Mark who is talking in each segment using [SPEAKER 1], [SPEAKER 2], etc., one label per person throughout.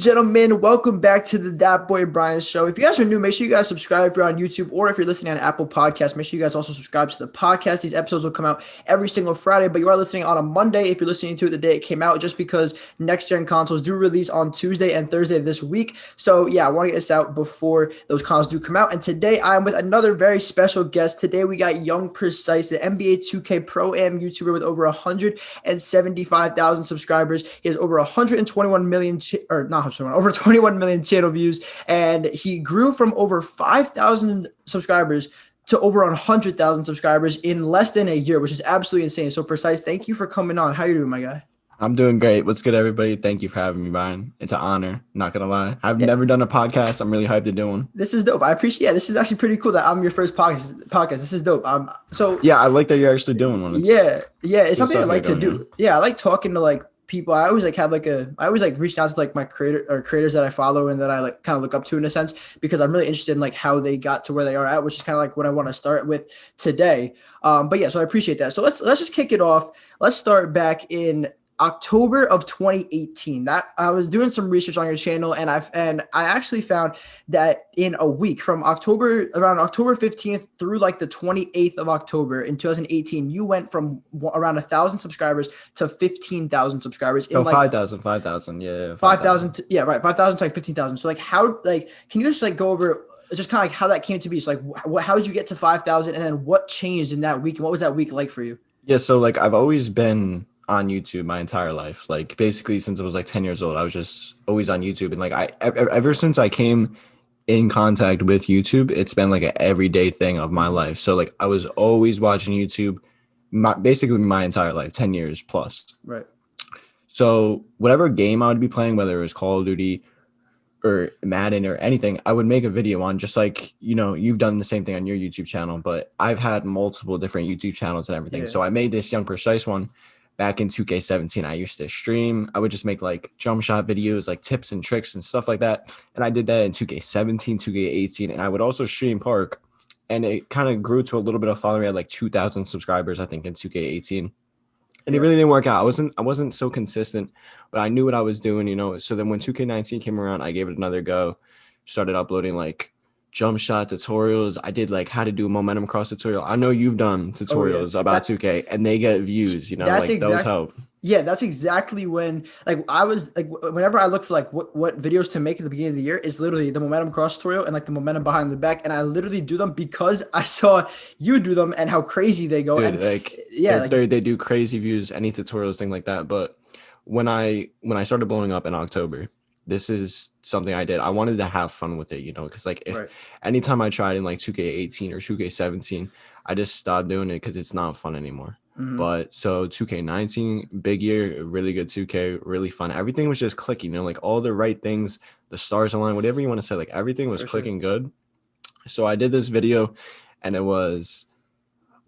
[SPEAKER 1] gentlemen, welcome back to the ThatBoyBrian Show. If you guys are new, make sure you guys subscribe if you're on YouTube, or if you're listening on Apple Podcasts, make sure you guys also subscribe to the podcast. These episodes will come out every single Friday, but you are listening on a Monday if you're listening to it the day it came out, just because next-gen consoles do release on Tuesday and Thursday this week. So yeah, I want to get this out before those consoles do come out. And today I'm with another very special guest. Today we got YoungPrecise, the NBA 2K Pro-Am YouTuber with over 175,000 subscribers. He has over 121 million, over 21 million channel views, and he grew from over 5,000 subscribers to over 100,000 subscribers in less than a year, which is absolutely insane. So Precise, thank you for coming on. How you doing, my guy?
[SPEAKER 2] I'm doing great. What's good, everybody? Thank you for having me, Brian. It's an honor. Not gonna lie, I've never done a podcast. I'm really hyped to do one.
[SPEAKER 1] This is dope. I appreciate. Yeah, this is actually pretty cool that I'm your first podcast. This is dope.
[SPEAKER 2] Yeah, I like that you're actually doing one.
[SPEAKER 1] It's something I like to do. Yeah, I like talking to like people. I always reaching out to like my creators that I follow and that I like kind of look up to in a sense, because I'm really interested in like how they got to where they are at, which is kind of like what I want to start with today. But yeah, so I appreciate that. So let's just kick it off. Let's start back in October of 2018. That I was doing some research on your channel, and I actually found that in a week from around October 15th through like the 28th of October in 2018, you went from around 1,000 subscribers to 15,000 subscribers.
[SPEAKER 2] In 5,000. Yeah.
[SPEAKER 1] 5,000. Yeah, right. 5,000 to like 15,000. So like can you just like go over just kind of like how that came to be? So like how did you get to 5,000, and then what changed in that week, and what was that week like for you?
[SPEAKER 2] Yeah. So like I've always been on YouTube my entire life. Like basically since I was like 10 years old, I was just always on YouTube. And like ever since I came in contact with YouTube, it's been like an everyday thing of my life. So like I was always watching YouTube basically my entire life, 10 years plus.
[SPEAKER 1] Right.
[SPEAKER 2] So whatever game I would be playing, whether it was Call of Duty or Madden or anything, I would make a video on, just like, you know, you've done the same thing on your YouTube channel, but I've had multiple different YouTube channels and everything. Yeah. So I made this YoungPrecise one back in 2K17. I used to stream. I would just make like jump shot videos, like tips and tricks and stuff like that. And I did that in 2K17, 2K18, and I would also stream Park. And it kind of grew to a little bit of following. I had like 2,000 subscribers, I think, in 2K18. And it really didn't work out. I wasn't so consistent, but I knew what I was doing, you know. So then when 2K19 came around, I gave it another go. Started uploading like jump shot tutorials. I did like how to do momentum cross tutorial. I know you've done tutorials about 2K, and they get views, you know, like those help.
[SPEAKER 1] Yeah, that's exactly when like I was like, whenever I look for like what videos to make at the beginning of the year, is literally the momentum cross tutorial and like the momentum behind the back, and I literally do them because I saw you do them and how crazy they go.
[SPEAKER 2] Dude, and they do crazy views, any tutorials, thing like that. But when I started blowing up in October, this is something I did. I wanted to have fun with it, you know, because like anytime I tried in like 2K18 or 2K17, I just stopped doing it because it's not fun anymore. Mm-hmm. But so 2K19, big year, really good 2K, really fun. Everything was just clicking, you know, like all the right things, the stars aligned, whatever you want to say, like everything was clicking good. So I did this video, and it was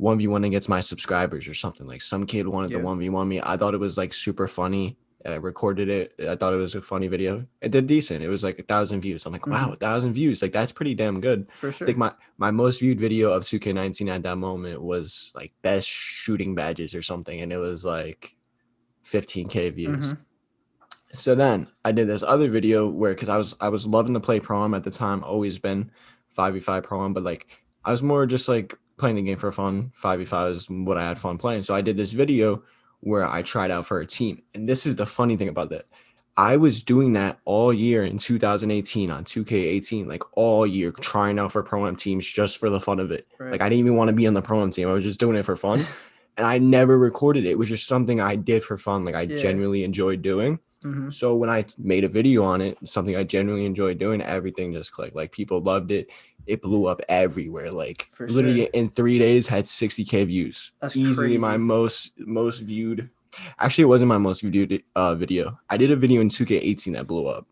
[SPEAKER 2] 1v1 against my subscribers or something. Like some kid wanted to 1v1 me. I thought it was like super funny. I recorded it. I thought it was a funny video. It did decent. It was like 1,000 views. I'm like, wow, 1,000 views. Like that's pretty damn good.
[SPEAKER 1] For sure.
[SPEAKER 2] I think my most viewed video of 2K19 at that moment was like best shooting badges or something, and it was like 15K views. Mm-hmm. So then I did this other video where, because I was loving to play Pro-Am at the time, always been 5v5 Pro-Am, but like I was more just like playing the game for fun. 5v5 is what I had fun playing. So I did this video where I tried out for a team. And this is the funny thing about that. I was doing that all year in 2018 on 2K18, like all year, trying out for Pro-Am teams just for the fun of it. Right. Like I didn't even want to be on the Pro-Am team. I was just doing it for fun. And I never recorded it. It was just something I did for fun. Like I genuinely enjoyed doing. Mm-hmm. So when I made a video on it, something I genuinely enjoyed doing, everything just clicked. Like people loved it. It blew up everywhere. Like literally in 3 days had 60K views. That's easily crazy. My most viewed. Actually, it wasn't my most viewed video. I did a video in 2K18 that blew up,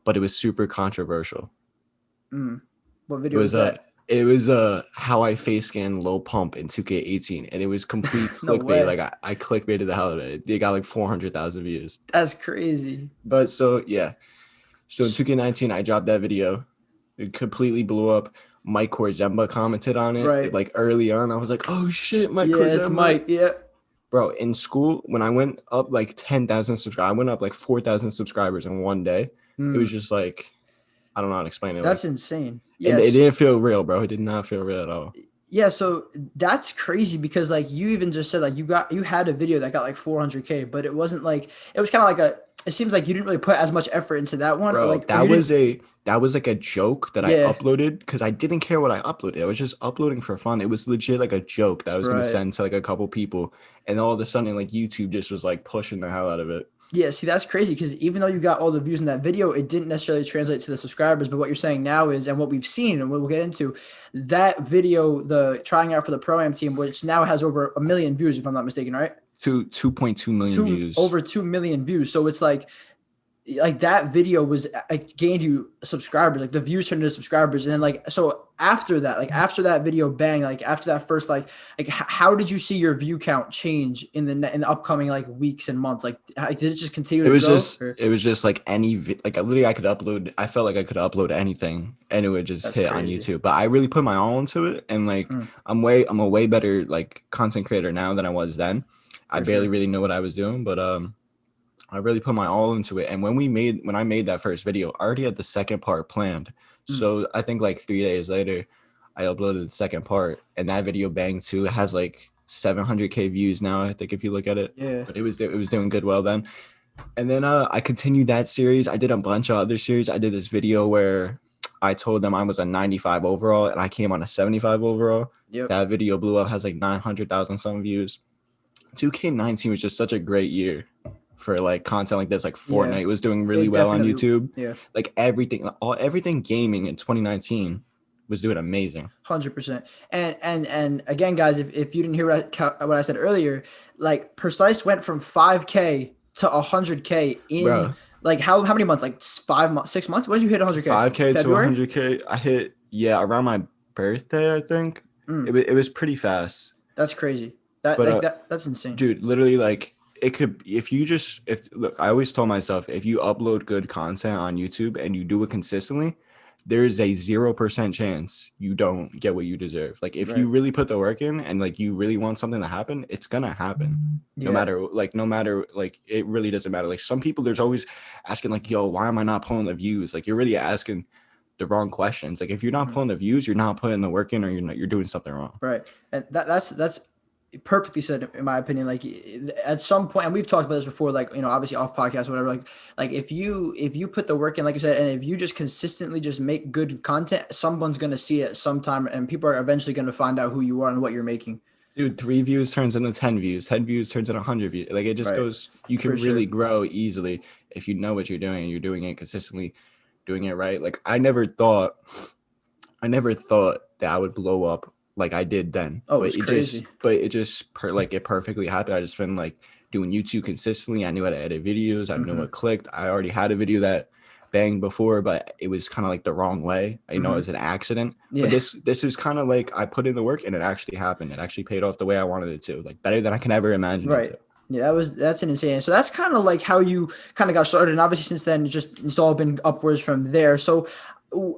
[SPEAKER 2] but it was super controversial.
[SPEAKER 1] What video was that?
[SPEAKER 2] It was how I face scan low pump in 2K18, and it was complete clickbait. Like I clickbaited the hell out of it. They got like 400,000 views.
[SPEAKER 1] That's crazy.
[SPEAKER 2] But so yeah, so in 2K19 I dropped that video. It completely blew up. Mike Korzemba commented on it. Right. Like early on, I was like, "Oh shit, Mike Korzemba." Yeah, it's
[SPEAKER 1] Mike. Yeah.
[SPEAKER 2] Bro, in school when I went up like 10,000 subscribers, I went up like 4,000 subscribers in one day. It was just like, I don't know how to explain it.
[SPEAKER 1] That's
[SPEAKER 2] Like,
[SPEAKER 1] insane.
[SPEAKER 2] and it
[SPEAKER 1] Yes.
[SPEAKER 2] didn't feel real, bro. It did not feel real at all.
[SPEAKER 1] Yeah, so that's crazy because like you even just said like you had a video that got like 400k, but it wasn't like it was kind of like it seems like you didn't really put as much effort into that one, or
[SPEAKER 2] Bro,
[SPEAKER 1] like or you didn't.
[SPEAKER 2] that was like a joke that I
[SPEAKER 1] Yeah,
[SPEAKER 2] uploaded because I didn't care what I uploaded. I was just uploading for fun. It was legit like a joke that I was gonna
[SPEAKER 1] right.
[SPEAKER 2] send to like a couple people, and all of a sudden like YouTube just was like pushing the hell out of it.
[SPEAKER 1] Yeah, see, that's crazy because even though you got all the views in that video, it didn't necessarily translate to the subscribers. But what you're saying now is, and what we've seen, and what we'll get into, that video, the trying out for the pro am team, which now has over 1 million views, if I'm not mistaken, right?
[SPEAKER 2] 2.2 million views.
[SPEAKER 1] Over 2 million views. So it's like that video was like gained you subscribers, like the views turned into subscribers, and then like so after that, like after that video bang, like after that first how did you see your view count change in the upcoming like weeks and months? Like did it just continue to grow?
[SPEAKER 2] It was just like like literally I could upload. I felt like I could upload anything and it would just
[SPEAKER 1] That's
[SPEAKER 2] hit on
[SPEAKER 1] crazy.
[SPEAKER 2] YouTube. But I really put my all into it, and like I'm a way better like content creator now than I was then. I barely really know what I was doing, but I really put my all into it. And when I made that first video, I already had the second part planned. So I think like 3 days later, I uploaded the second part, and that video banged too. It has like 700k views now, I think, if you look at it.
[SPEAKER 1] Yeah.
[SPEAKER 2] But it was doing good well then. And then I continued that series. I did a bunch of other series. I did this video where I told them I was a 95 overall and I came on a 75 overall.
[SPEAKER 1] Yep.
[SPEAKER 2] That video blew up, has like 900,000 some views. 2K19 was just such a great year for like content like this. Like Fortnite was doing really well on YouTube.
[SPEAKER 1] Yeah.
[SPEAKER 2] Like everything gaming in 2019 was doing amazing.
[SPEAKER 1] 100%. And again, guys, if you didn't hear what I said earlier, like Precise went from 5k to 100k in
[SPEAKER 2] Bro,
[SPEAKER 1] like how many months? Like 5 months, 6 months? When did you hit 100k?
[SPEAKER 2] 5k
[SPEAKER 1] February?
[SPEAKER 2] to 100k. I hit around my birthday, I think. It was pretty fast.
[SPEAKER 1] That's crazy. That's insane.
[SPEAKER 2] Dude, literally, like it could, look, I always told myself, if you upload good content on YouTube and you do it consistently, there's a 0% chance you don't get what you deserve. Like if you really put the work in and like you really want something to happen, it's gonna happen. No matter it really doesn't matter. Like some people, there's always asking like, yo, why am I not pulling the views? Like you're really asking the wrong questions. Like if you're not pulling the views, you're not putting the work in, or you're doing something wrong.
[SPEAKER 1] Right. And that's perfectly said, in my opinion. Like at some point, and we've talked about this before, like, you know, obviously off podcast or whatever, like if you put the work in, like you said, and if you just consistently just make good content, someone's going to see it sometime, and people are eventually going to find out who you are and what you're making.
[SPEAKER 2] Dude, 3 views turns into 10 views. 10 views turns into 100 views. Like it just goes, you can really grow easily if you know what you're doing and you're doing it consistently, doing it right. Like I never thought that I would blow up like I did then.
[SPEAKER 1] Oh, it's crazy.
[SPEAKER 2] It perfectly happened. I just been like doing YouTube consistently. I knew how to edit videos. I knew what clicked. I already had a video that banged before, but it was kind of like the wrong way. I know it was an accident. Yeah. But this is kind of like I put in the work and it actually happened. It actually paid off the way I wanted it to. Like better than I can ever imagine it to.
[SPEAKER 1] Yeah, that's an insane. So that's kind of like how you kind of got started, and obviously since then it's all been upwards from there. So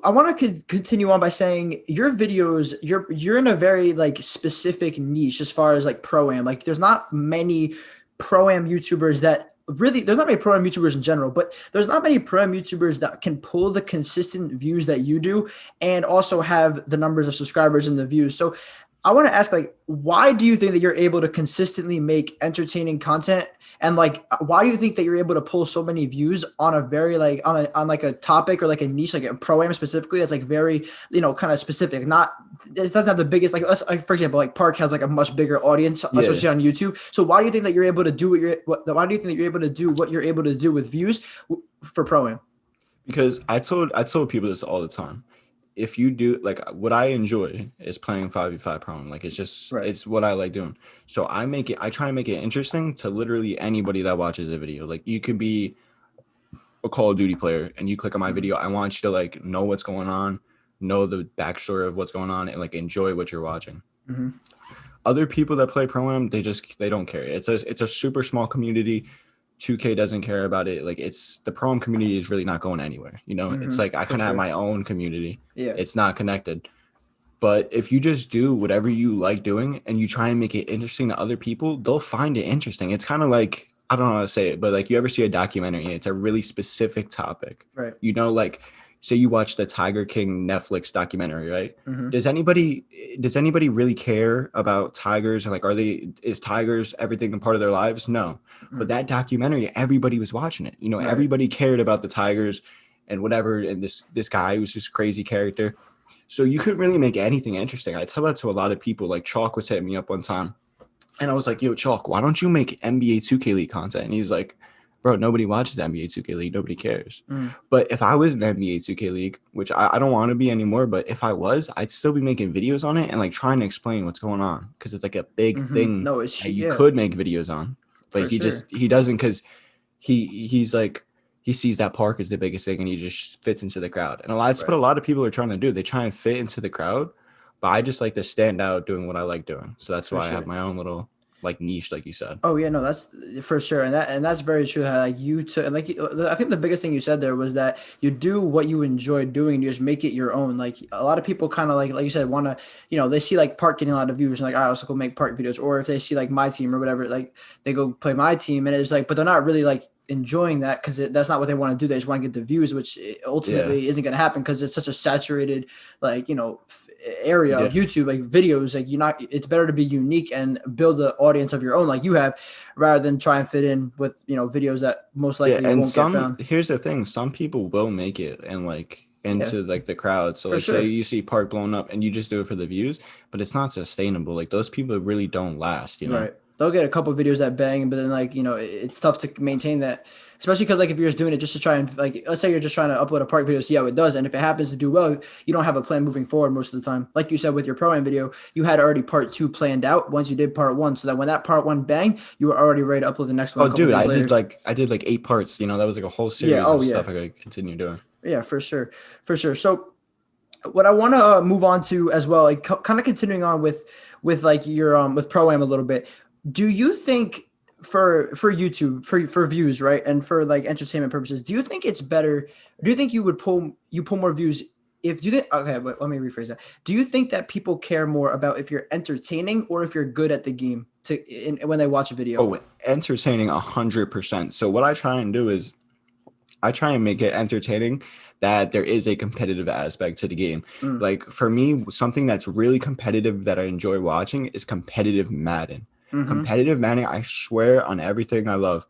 [SPEAKER 1] I want to continue on by saying your videos, you're in a very like specific niche as far as like pro-am. Like there's not many pro-am YouTubers that really, there's not many pro-am YouTubers in general, but there's not many pro-am YouTubers that can pull the consistent views that you do and also have the numbers of subscribers and the views. So I want to ask, like, why do you think that you're able to consistently make entertaining content? And like, why do you think that you're able to pull so many views on a very like on like a topic or like a niche, like a pro-am specifically, that's like very, you know, kind of specific, not, it doesn't have the biggest, like us, like, for example, like Park has like a much bigger audience, especially on YouTube. So why do you think that you're able to do why do you think that you're able to do what you're able to do with views for pro-am?
[SPEAKER 2] Because I told people this all the time. If you do, like, what I enjoy is playing 5v5 pro. Like it's just it's what I like doing. So I try and make it interesting to literally anybody that watches a video. Like you could be a Call of Duty player and you click on my video. I want you to like know what's going on, know the backstory of what's going on, and like enjoy what you're watching. Other people that play pro-am, they don't care. It's a super small community. 2K doesn't care about it. Like it's the pro-am community is really not going anywhere. You know, it's like I kind of have my own community. Yeah, it's not connected. But if you just do whatever you like doing and you try and make it interesting to other people, they'll find it interesting. It's kind of like I don't know how to say it, but like you ever see a documentary and it's a really specific topic,
[SPEAKER 1] Right.
[SPEAKER 2] you know, like say you watch the Tiger King Netflix documentary, right?
[SPEAKER 1] Mm-hmm.
[SPEAKER 2] Does anybody really care about tigers? Or like, is tigers everything a part of their lives? No. But that documentary, everybody was watching it. You know,
[SPEAKER 1] Right.
[SPEAKER 2] everybody cared about the tigers and whatever. And this guy was just crazy character. So you couldn't really make anything interesting. I tell that to a lot of people. Like Chalk was hitting me up one time. And I was like, yo, Chalk, why don't you make NBA 2K League content? And he's like, bro, nobody watches NBA 2K League. Nobody cares. But if I was in NBA 2K League, which I don't want to be anymore, but if I was, I'd still be making videos on it and like trying to explain what's going on because it's like a big thing
[SPEAKER 1] No, it's
[SPEAKER 2] that you could make videos on. But he doesn't because he's like, he sees that park as the biggest thing and he just fits into the crowd. And that's what a lot of people are trying to do. They try and fit into the crowd. But I just like to stand out doing what I like doing. So that's why I have my own little like niche, like you said.
[SPEAKER 1] Oh yeah, no, that's for sure, and that's very true. How like you took, and like I think the biggest thing you said there was that you do what you enjoy doing, and you just make it your own. Like a lot of people kind of like you said, want to, they see like Park getting a lot of views, and like I also go make Park videos, or if they see like my team or whatever, like they go play my team, and it's like, but they're not really like enjoying that because that's not what they want to do. They just want to get the views, which ultimately isn't going to happen because it's such a saturated, like, area of YouTube, like videos, like it's better to be unique and build an audience of your own like you have rather than try and fit in with, videos that most likely won't get found.
[SPEAKER 2] Here's the thing. Some people will make it and like into like the crowd. So like say you see Park blown up and you just do it for the views, but it's not sustainable. Like those people really don't last,
[SPEAKER 1] Right. They'll get a couple of videos that bang, but then like, it's tough to maintain that, especially because like if you're just doing it just to try and like, let's say you're just trying to upload a Park video, see how it does. And if it happens to do well, you don't have a plan moving forward most of the time. Like you said, with your Pro-Am video, you had already part 2 planned out once you did part 1. So that when that part 1 banged, you were already ready to upload the next one.
[SPEAKER 2] Oh dude, I did like 8 parts, that was like a whole series of stuff I could continue doing.
[SPEAKER 1] Yeah, for sure. So what I want to move on to as well, like kind of continuing on with like your with Pro-Am a little bit. Do you think for YouTube for views, right, and for like entertainment purposes, do you think it's better? Do you think you would pull more views if you didn't? Okay, but let me rephrase that. Do you think that people care more about if you're entertaining or if you're good at the game when they watch a video?
[SPEAKER 2] Oh, entertaining 100%. So what I try and do is I try and make it entertaining that there is a competitive aspect to the game. Like for me, something that's really competitive that I enjoy watching is competitive Madden. Competitive Madden, I swear on everything I love.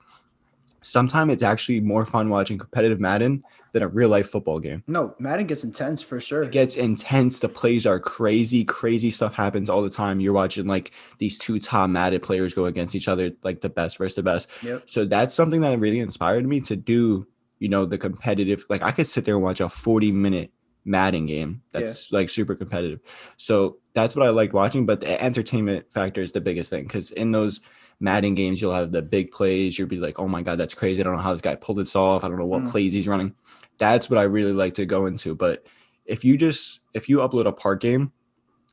[SPEAKER 2] Sometimes it's actually more fun watching competitive Madden than a real life football game.
[SPEAKER 1] No, Madden gets intense for sure.
[SPEAKER 2] It gets intense. The plays are crazy. Crazy stuff happens all the time. You're watching like these 2 top Madden players go against each other, like the best versus the best.
[SPEAKER 1] Yep.
[SPEAKER 2] So that's something that really inspired me to do, the competitive, like I could sit there and watch a 40-minute Madden game that's like super competitive. So that's what I like watching, but the entertainment factor is the biggest thing because in those Madden games you'll have the big plays. You'll be like, oh my god, that's crazy. I don't know how this guy pulled this off. I don't know what plays he's running. That's what I really like to go into. But if you upload a Park game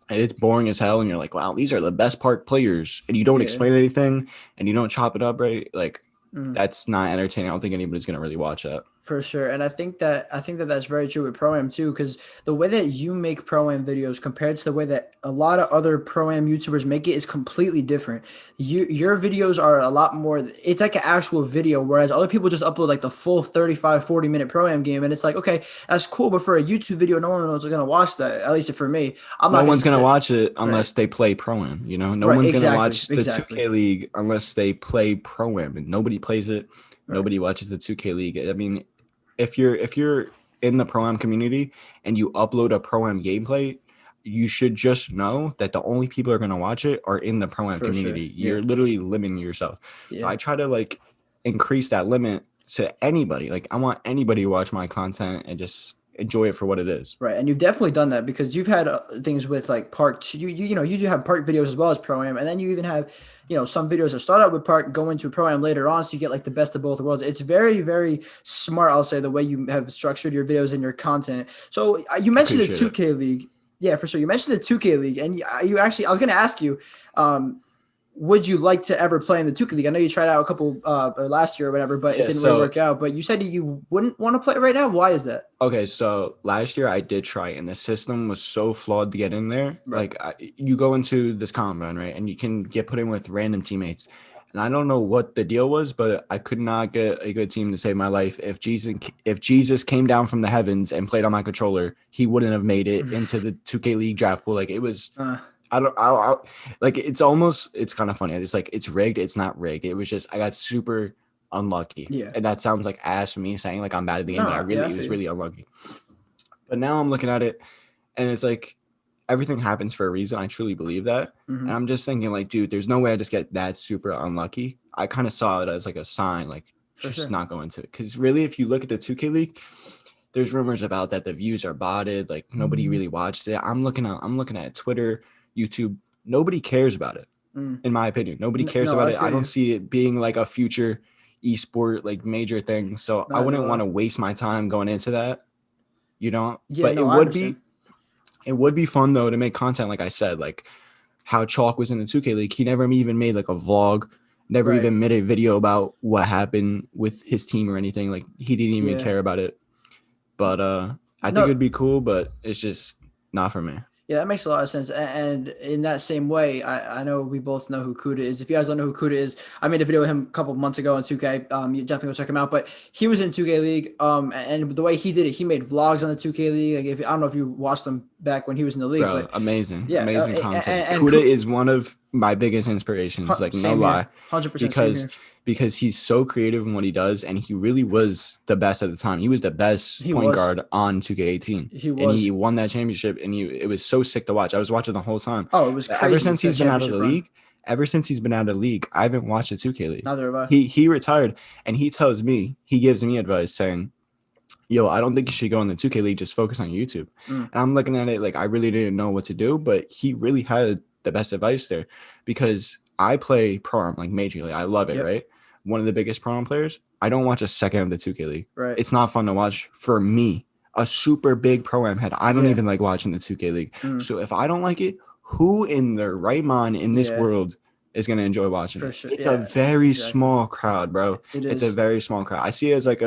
[SPEAKER 2] and it's boring as hell and you're like, wow, these are the best Park players, and you don't explain anything and you don't chop it up right, like that's not entertaining. I don't think anybody's gonna really watch that.
[SPEAKER 1] For sure. And I think that that's very true with Pro-Am too, because the way that you make Pro-Am videos compared to the way that a lot of other Pro-Am YouTubers make it is completely different. Your videos are a lot more, it's like an actual video, whereas other people just upload like the full 35, 40-minute Pro-Am game. And it's like, okay, that's cool. But for a YouTube video, no one is going to watch that, at least for me.
[SPEAKER 2] No one's going to watch it unless they play Pro-Am, No one's going to watch the 2K League unless they play Pro-Am, and nobody plays it. Nobody watches the 2K League. I mean, if you're in the Pro-Am community and you upload a Pro-Am gameplay, you should just know that the only people who are going to watch it are in the Pro-Am community. Sure. You're literally limiting yourself. So I try to like increase that limit to anybody. Like I want anybody to watch my content and just enjoy it for what it is.
[SPEAKER 1] Right. And you've definitely done that because you've had things with like Park. You do have Park videos as well as Pro-Am. And then you even have, some videos that start out with Park, go into Pro-Am later on. So you get like the best of both worlds. It's very, very smart, I'll say, the way you have structured your videos and your content. So you mentioned the 2K League. Yeah, for sure. You mentioned the 2K League. And you actually, I was going to ask you, would you like to ever play in the 2K League? I know you tried out a couple last year or whatever, but it didn't really work out. But you said you wouldn't want to play right now. Why is that?
[SPEAKER 2] Okay, so last year I did try, and the system was so flawed to get in there. Right. Like you go into this combine, right, and you can get put in with random teammates. And and I don't know what the deal was, but I could not get a good team to save my life. If Jesus came down from the heavens and played on my controller, he wouldn't have made it into the 2K League draft pool. Like it was, like it's kind of funny. It's like it's rigged. It's not rigged. It was just I got super unlucky.
[SPEAKER 1] Yeah.
[SPEAKER 2] And that sounds like ass for me saying like I'm bad at the game, but it was really unlucky. But now I'm looking at it, and it's like everything happens for a reason. I truly believe that. And I'm just thinking like, dude, there's no way I just get that super unlucky. I kind of saw it as like a sign, like just not go into it. Because really, if you look at the 2K League, there's rumors about that the views are botted. Like nobody really watched it. I'm looking at Twitter, YouTube. Nobody cares about it, in my opinion. Nobody cares about it. I don't see it being like a future esport, like major thing. So I wouldn't want to waste my time going into that, you know?
[SPEAKER 1] Yeah,
[SPEAKER 2] but it would be fun though to make content, like I said, like how Chalk was in the 2K League. He never even made like a vlog, never even made a video about what happened with his team or anything. Like he didn't even care about it. But I think it'd be cool, but it's just not for me.
[SPEAKER 1] Yeah, that makes a lot of sense. And in that same way, I know we both know who Kuda is. If you guys don't know who Kuda is, I made a video with him a couple of months ago on 2K. You definitely go check him out. But he was in 2K League. And the way he did it, he made vlogs on the 2K League. Like I don't know if you watched them back when he was in the league.
[SPEAKER 2] Bro,
[SPEAKER 1] but
[SPEAKER 2] amazing.
[SPEAKER 1] Yeah,
[SPEAKER 2] amazing content. And Kuda is one of my biggest inspirations. Like no lie.
[SPEAKER 1] 100%
[SPEAKER 2] because he's so creative in what he does, and he really was the best at the time. He was the best point guard on 2K18. And he won that championship, and it was so sick to watch. I was watching the whole time.
[SPEAKER 1] Oh, it was crazy.
[SPEAKER 2] Ever since he's been out of the league, I haven't watched the 2K League.
[SPEAKER 1] Neither have I.
[SPEAKER 2] He retired, and he gives me advice saying, yo, I don't think you should go in the 2K League, just focus on YouTube. And I'm looking at it like I really didn't know what to do, but he really had the best advice there, because I play Pro-Am like majorly. I love it, right? One of the biggest Pro-Am players. I don't watch a second of the 2K League.
[SPEAKER 1] Right.
[SPEAKER 2] It's not fun to watch for me, a super big Pro-Am head. I don't even like watching the 2K League. So if I don't like it, who in their right mind in this world is going to enjoy watching it? It's a very small crowd, bro. It's a very small crowd. I see it as like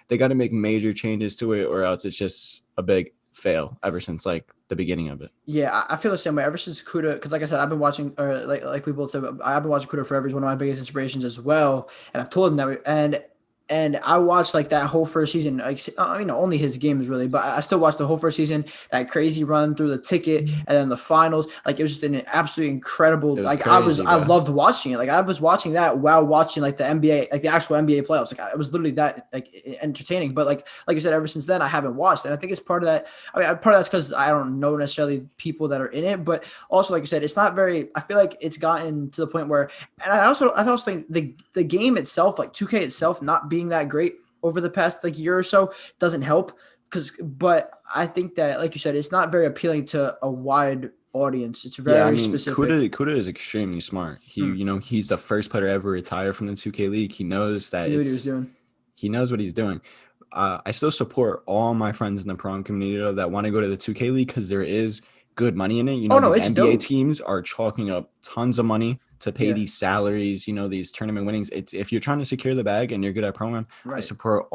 [SPEAKER 2] they got to make major changes to it, or else it's just a big fail ever since like the beginning of it.
[SPEAKER 1] Yeah, I feel the same way ever since Kuda, because like I said, I've been watching, like we both said, I've been watching Kuda forever. He's one of my biggest inspirations as well, and I've told him that. And I watched like that whole first season. Like, I mean, only his games really, but I still watched the whole first season. That crazy run through the ticket, and then the finals. Like it was just an absolutely incredible. Like crazy, I loved watching it. Like I was watching that while watching like the NBA, like the actual NBA playoffs. Like it was literally that like entertaining. But like you said, ever since then I haven't watched, and I think it's part of that. I mean, part of that's because I don't know necessarily people that are in it, but also like you said, it's not very. I feel like it's gotten to the point where, and I also think the game itself, like 2K itself, not being that great over the past like year or so doesn't help, but I think that like you said, it's not very appealing to a wide audience. It's very specific.
[SPEAKER 2] Kuda is extremely smart. He's the first player ever retired from the 2K League. He knows that he knows what he's doing. I still support all my friends in the Pro-Am community that want to go to the 2K League, because there is good money in it. These NBA teams are chalking up tons of money to pay these salaries, these tournament winnings. If you're trying to secure the bag and you're good at Pro-Am, I support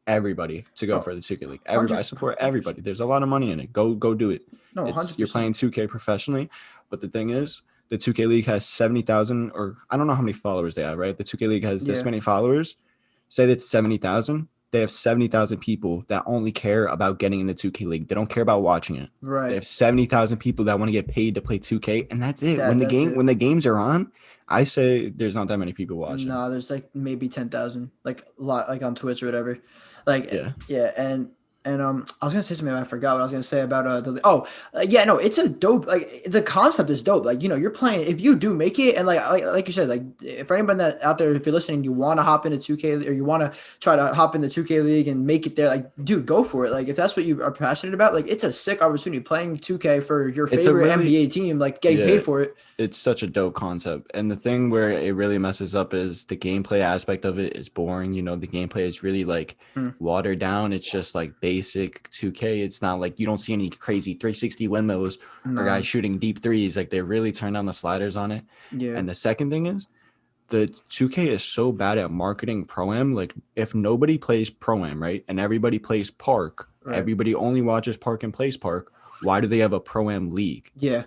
[SPEAKER 2] everybody to go for the 2K League. Everybody, I support everybody. There's a lot of money in it. Go do it. No, you're playing 2K professionally, but the thing is, the 2K League has 70,000, or I don't know how many followers they have, right? The 2K League has this many followers. Say that's 70,000. They have 70,000 people that only care about getting in the 2K League. They don't care about watching it.
[SPEAKER 1] Right.
[SPEAKER 2] They have 70,000 people that want to get paid to play 2K, and that's it. When the games are on, I say there's not that many people watching.
[SPEAKER 1] No, there's like maybe 10,000, like a lot, like on Twitch or whatever. Like and I was gonna say something, I forgot what I was gonna say about it's a dope, like the concept is dope. Like you're playing, if you do make it, and like you said, like for anybody that out there, if you're listening, you want to hop into 2K, or you want to try to hop in the 2K League and make it there, like dude, go for it. Like if that's what you are passionate about, like it's a sick opportunity playing 2K for your favorite NBA team, like getting paid for it.
[SPEAKER 2] It's such a dope concept, and the thing where it really messes up is the gameplay aspect of it is boring. The gameplay is really like watered down. It's just like basic 2K. It's not like you don't see any crazy 360 windmills or guys shooting deep threes. Like they really turn down the sliders on it. Yeah. And the second thing is, the 2K is so bad at marketing Pro-Am. Like if nobody plays Pro-Am, right, and everybody plays Park, everybody only watches Park and plays Park. Why do they have a Pro-Am league?
[SPEAKER 1] Yeah.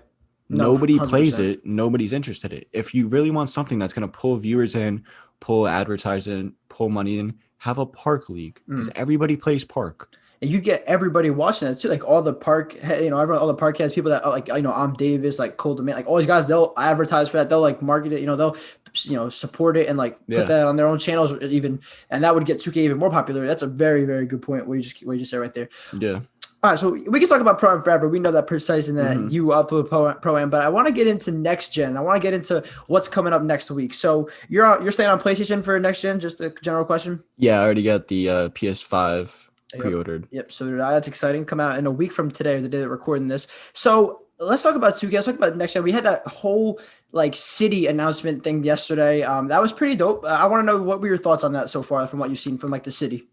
[SPEAKER 1] No,
[SPEAKER 2] Nobody plays
[SPEAKER 1] 100%.
[SPEAKER 2] it. Nobody's interested in it. If you really want something that's going to pull viewers in, pull advertising, pull money in, have a park league because everybody plays park.
[SPEAKER 1] And you get everybody watching that too, like all the park, everyone, all the park has people that like, I'm Davis, like Cole DeMay, like all these guys, they'll advertise for that, they'll like market it, they'll support it and like put
[SPEAKER 2] Yeah.
[SPEAKER 1] that on their own channels or even, and that would get 2K even more popular. That's a very, very good point. What you just said right there.
[SPEAKER 2] Yeah.
[SPEAKER 1] All right, so we can talk about Pro Am forever. We know that Precise and that
[SPEAKER 2] Mhm.
[SPEAKER 1] you upload Pro Am, but I want to get into next gen. I want to get into what's coming up next week. So you're staying on PlayStation for next gen? Just a general question.
[SPEAKER 2] Yeah, I already got the PS5
[SPEAKER 1] Yep.
[SPEAKER 2] pre-ordered.
[SPEAKER 1] Yep. So did I. That's exciting. Come out in a week from today, the day that we're recording this. So let's talk about 2K. Let's talk about next gen. We had that whole like city announcement thing yesterday. That was pretty dope. I want to know what were your thoughts on that so far from what you've seen from like the city.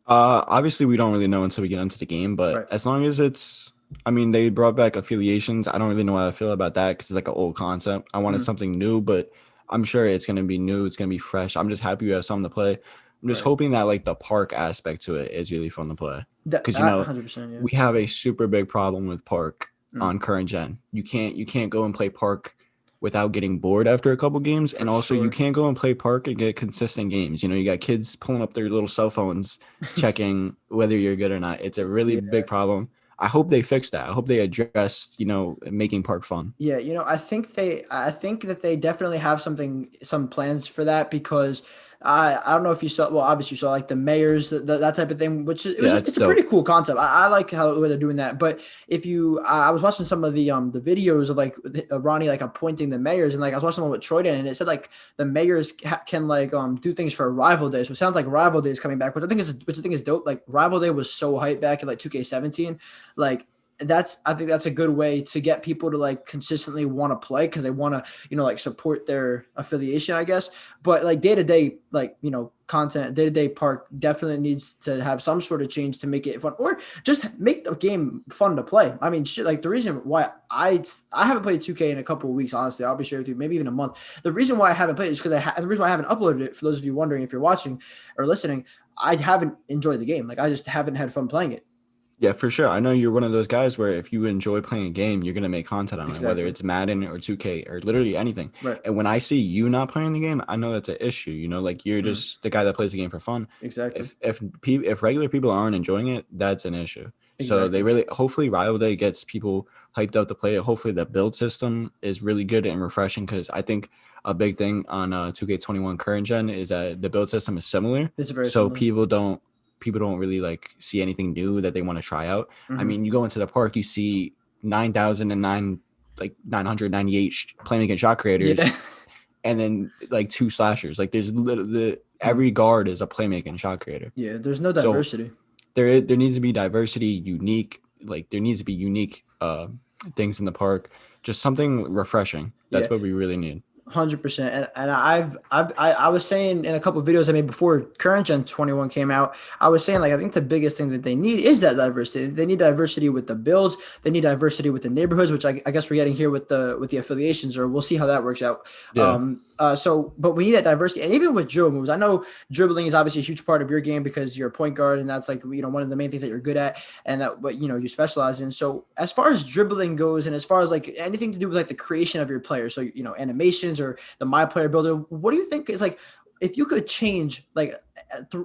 [SPEAKER 2] Obviously we don't really know until we get into the game, but
[SPEAKER 1] Right.
[SPEAKER 2] as long as I mean, they brought back affiliations. I don't really know how I feel about that because it's like an old concept. I wanted something new, but I'm sure it's gonna be new. It's gonna be fresh. I'm just happy we have something to play. I'm just
[SPEAKER 1] Right.
[SPEAKER 2] hoping that like the park aspect to it is really fun to play because
[SPEAKER 1] 100%. Yeah.
[SPEAKER 2] we have a super big problem with park
[SPEAKER 1] Mm.
[SPEAKER 2] on current gen. You can't go and play park without getting bored after a couple games, and also you
[SPEAKER 1] sure.
[SPEAKER 2] can't go and play park and get consistent games. You got kids pulling up their little cell phones, checking whether you're good or not. It's a really
[SPEAKER 1] Yeah.
[SPEAKER 2] big problem. I hope they fix that. I hope they address, making park fun.
[SPEAKER 1] Yeah, I think that they definitely have some plans for that because I don't know if you saw, well, obviously you saw like the mayors, that type of thing, which is,
[SPEAKER 2] Yeah, it's
[SPEAKER 1] it's a pretty
[SPEAKER 2] dope.
[SPEAKER 1] cool concept. I like how they're doing that. But if you, I was watching some of the videos of like Ronnie like appointing the mayors, and like I was watching one with Troy and it said like the mayors can like do things for rival day. So it sounds like rival day is coming back, which I think is dope. Like rival day was so hyped back in like 2K17, like. I think that's a good way to get people to like consistently want to play because they want to like support their affiliation, I guess. But like day to day, like content, day to day park definitely needs to have some sort of change to make it fun, or just make the game fun to play. I mean, shit, like the reason why I haven't played 2K in a couple of weeks, honestly, I'll be sharing with you, maybe even a month. The reason why I haven't played it is because the reason why I haven't uploaded it, for those of you wondering if you're watching or listening, I haven't enjoyed the game. Like I just haven't had fun playing it.
[SPEAKER 2] Yeah, for sure. I know you're one of those guys where if you enjoy playing a game, you're gonna make content on it, whether
[SPEAKER 1] Exactly.
[SPEAKER 2] it's Madden or 2K or literally anything.
[SPEAKER 1] Right.
[SPEAKER 2] And when I see you not playing the game, I know that's an issue. Like you're just the guy that plays the game for fun.
[SPEAKER 1] Exactly.
[SPEAKER 2] If regular people aren't enjoying it, that's an issue. So they
[SPEAKER 1] Exactly.
[SPEAKER 2] really, hopefully Rival Day gets people hyped up to play it. Hopefully the build system is really good and refreshing because I think a big thing on 2K21 current gen is that the build system is similar.
[SPEAKER 1] It's very
[SPEAKER 2] So
[SPEAKER 1] similar.
[SPEAKER 2] people don't really like see anything new that they want to try out. I
[SPEAKER 1] Mhm.
[SPEAKER 2] mean, you go into the park, you see 9,009 like 998 playmaking shot creators,
[SPEAKER 1] Yeah.
[SPEAKER 2] and then like two slashers. Like there's every guard is a playmaking shot creator.
[SPEAKER 1] Yeah, there's no
[SPEAKER 2] So
[SPEAKER 1] diversity.
[SPEAKER 2] there needs to be diversity, unique. Like there needs to be unique things in the park. Just something refreshing.
[SPEAKER 1] Yeah.
[SPEAKER 2] That's what we really need.
[SPEAKER 1] 100%. And I was saying in a couple of videos I made before current gen 21 came out, I was saying like I think the biggest thing that they need is that diversity. They need diversity with the builds. They need diversity with the neighborhoods, which I guess we're getting here with the affiliations, or we'll see how that works out.
[SPEAKER 2] Yeah.
[SPEAKER 1] But we need that diversity, and even with dribble moves, I know dribbling is obviously a huge part of your game because you're a point guard, and that's like one of the main things that you're good at, and that what you specialize in. So as far as dribbling goes, and as far as like anything to do with like the creation of your players, so animations or the My Player Builder, what do you think is like if you could change like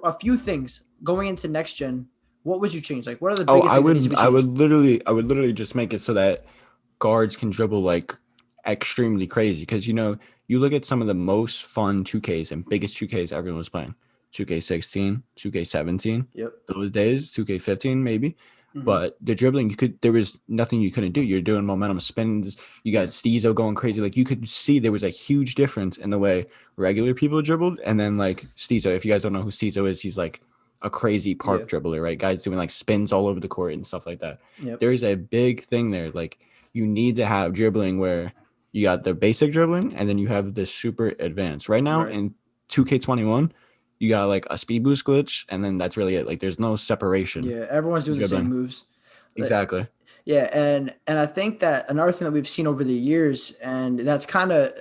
[SPEAKER 1] a few things going into next gen? What would you change? Like, what are the
[SPEAKER 2] Oh,
[SPEAKER 1] biggest things that needs to be changed?
[SPEAKER 2] I would literally just make it so that guards can dribble like extremely crazy because you look at some of the most fun 2Ks and biggest 2Ks everyone was playing. 2K16, 2K17,
[SPEAKER 1] Yep.
[SPEAKER 2] those days, 2K15 maybe.
[SPEAKER 1] Mm-hmm.
[SPEAKER 2] But the dribbling, there was nothing you couldn't do. You're doing momentum spins. You got Steezo going crazy. Like you could see there was a huge difference in the way regular people dribbled. And then like Steezo, if you guys don't know who Steezo is, he's like a crazy park dribbler, right? Guys doing like spins all over the court and stuff like that.
[SPEAKER 1] Yep.
[SPEAKER 2] There is a big thing there. Like you need to have dribbling where you got the basic dribbling and then you have the super advanced. Right now in 2K21, you got like a speed boost glitch, and then that's really it. Like there's no separation.
[SPEAKER 1] Yeah, everyone's doing the same moves.
[SPEAKER 2] Exactly.
[SPEAKER 1] Yeah, and I think that another thing that we've seen over the years, and that's kind of,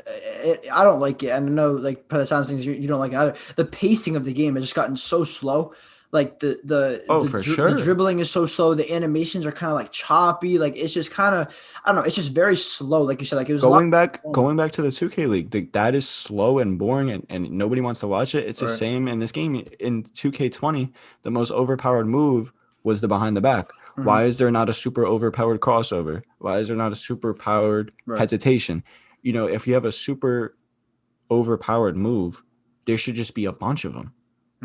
[SPEAKER 1] I don't like it. And I know, like, by the sounds of things, you don't like it either. The pacing of the game has just gotten so slow. Like
[SPEAKER 2] For
[SPEAKER 1] the
[SPEAKER 2] sure.
[SPEAKER 1] dribbling is so slow. The animations are kind of like choppy. Like it's just kind of, I don't know. It's just very slow. Like you said, like it was a lot.
[SPEAKER 2] Going back to the 2K League, that is slow and boring, and nobody wants to watch it. It's the
[SPEAKER 1] Right.
[SPEAKER 2] same in this game. In 2K20, the most overpowered move was the behind the back.
[SPEAKER 1] Mhm.
[SPEAKER 2] Why is there not a super overpowered crossover? Why is there not a super powered
[SPEAKER 1] Right.
[SPEAKER 2] hesitation? You know, if you have a super overpowered move, there should just be a bunch of them.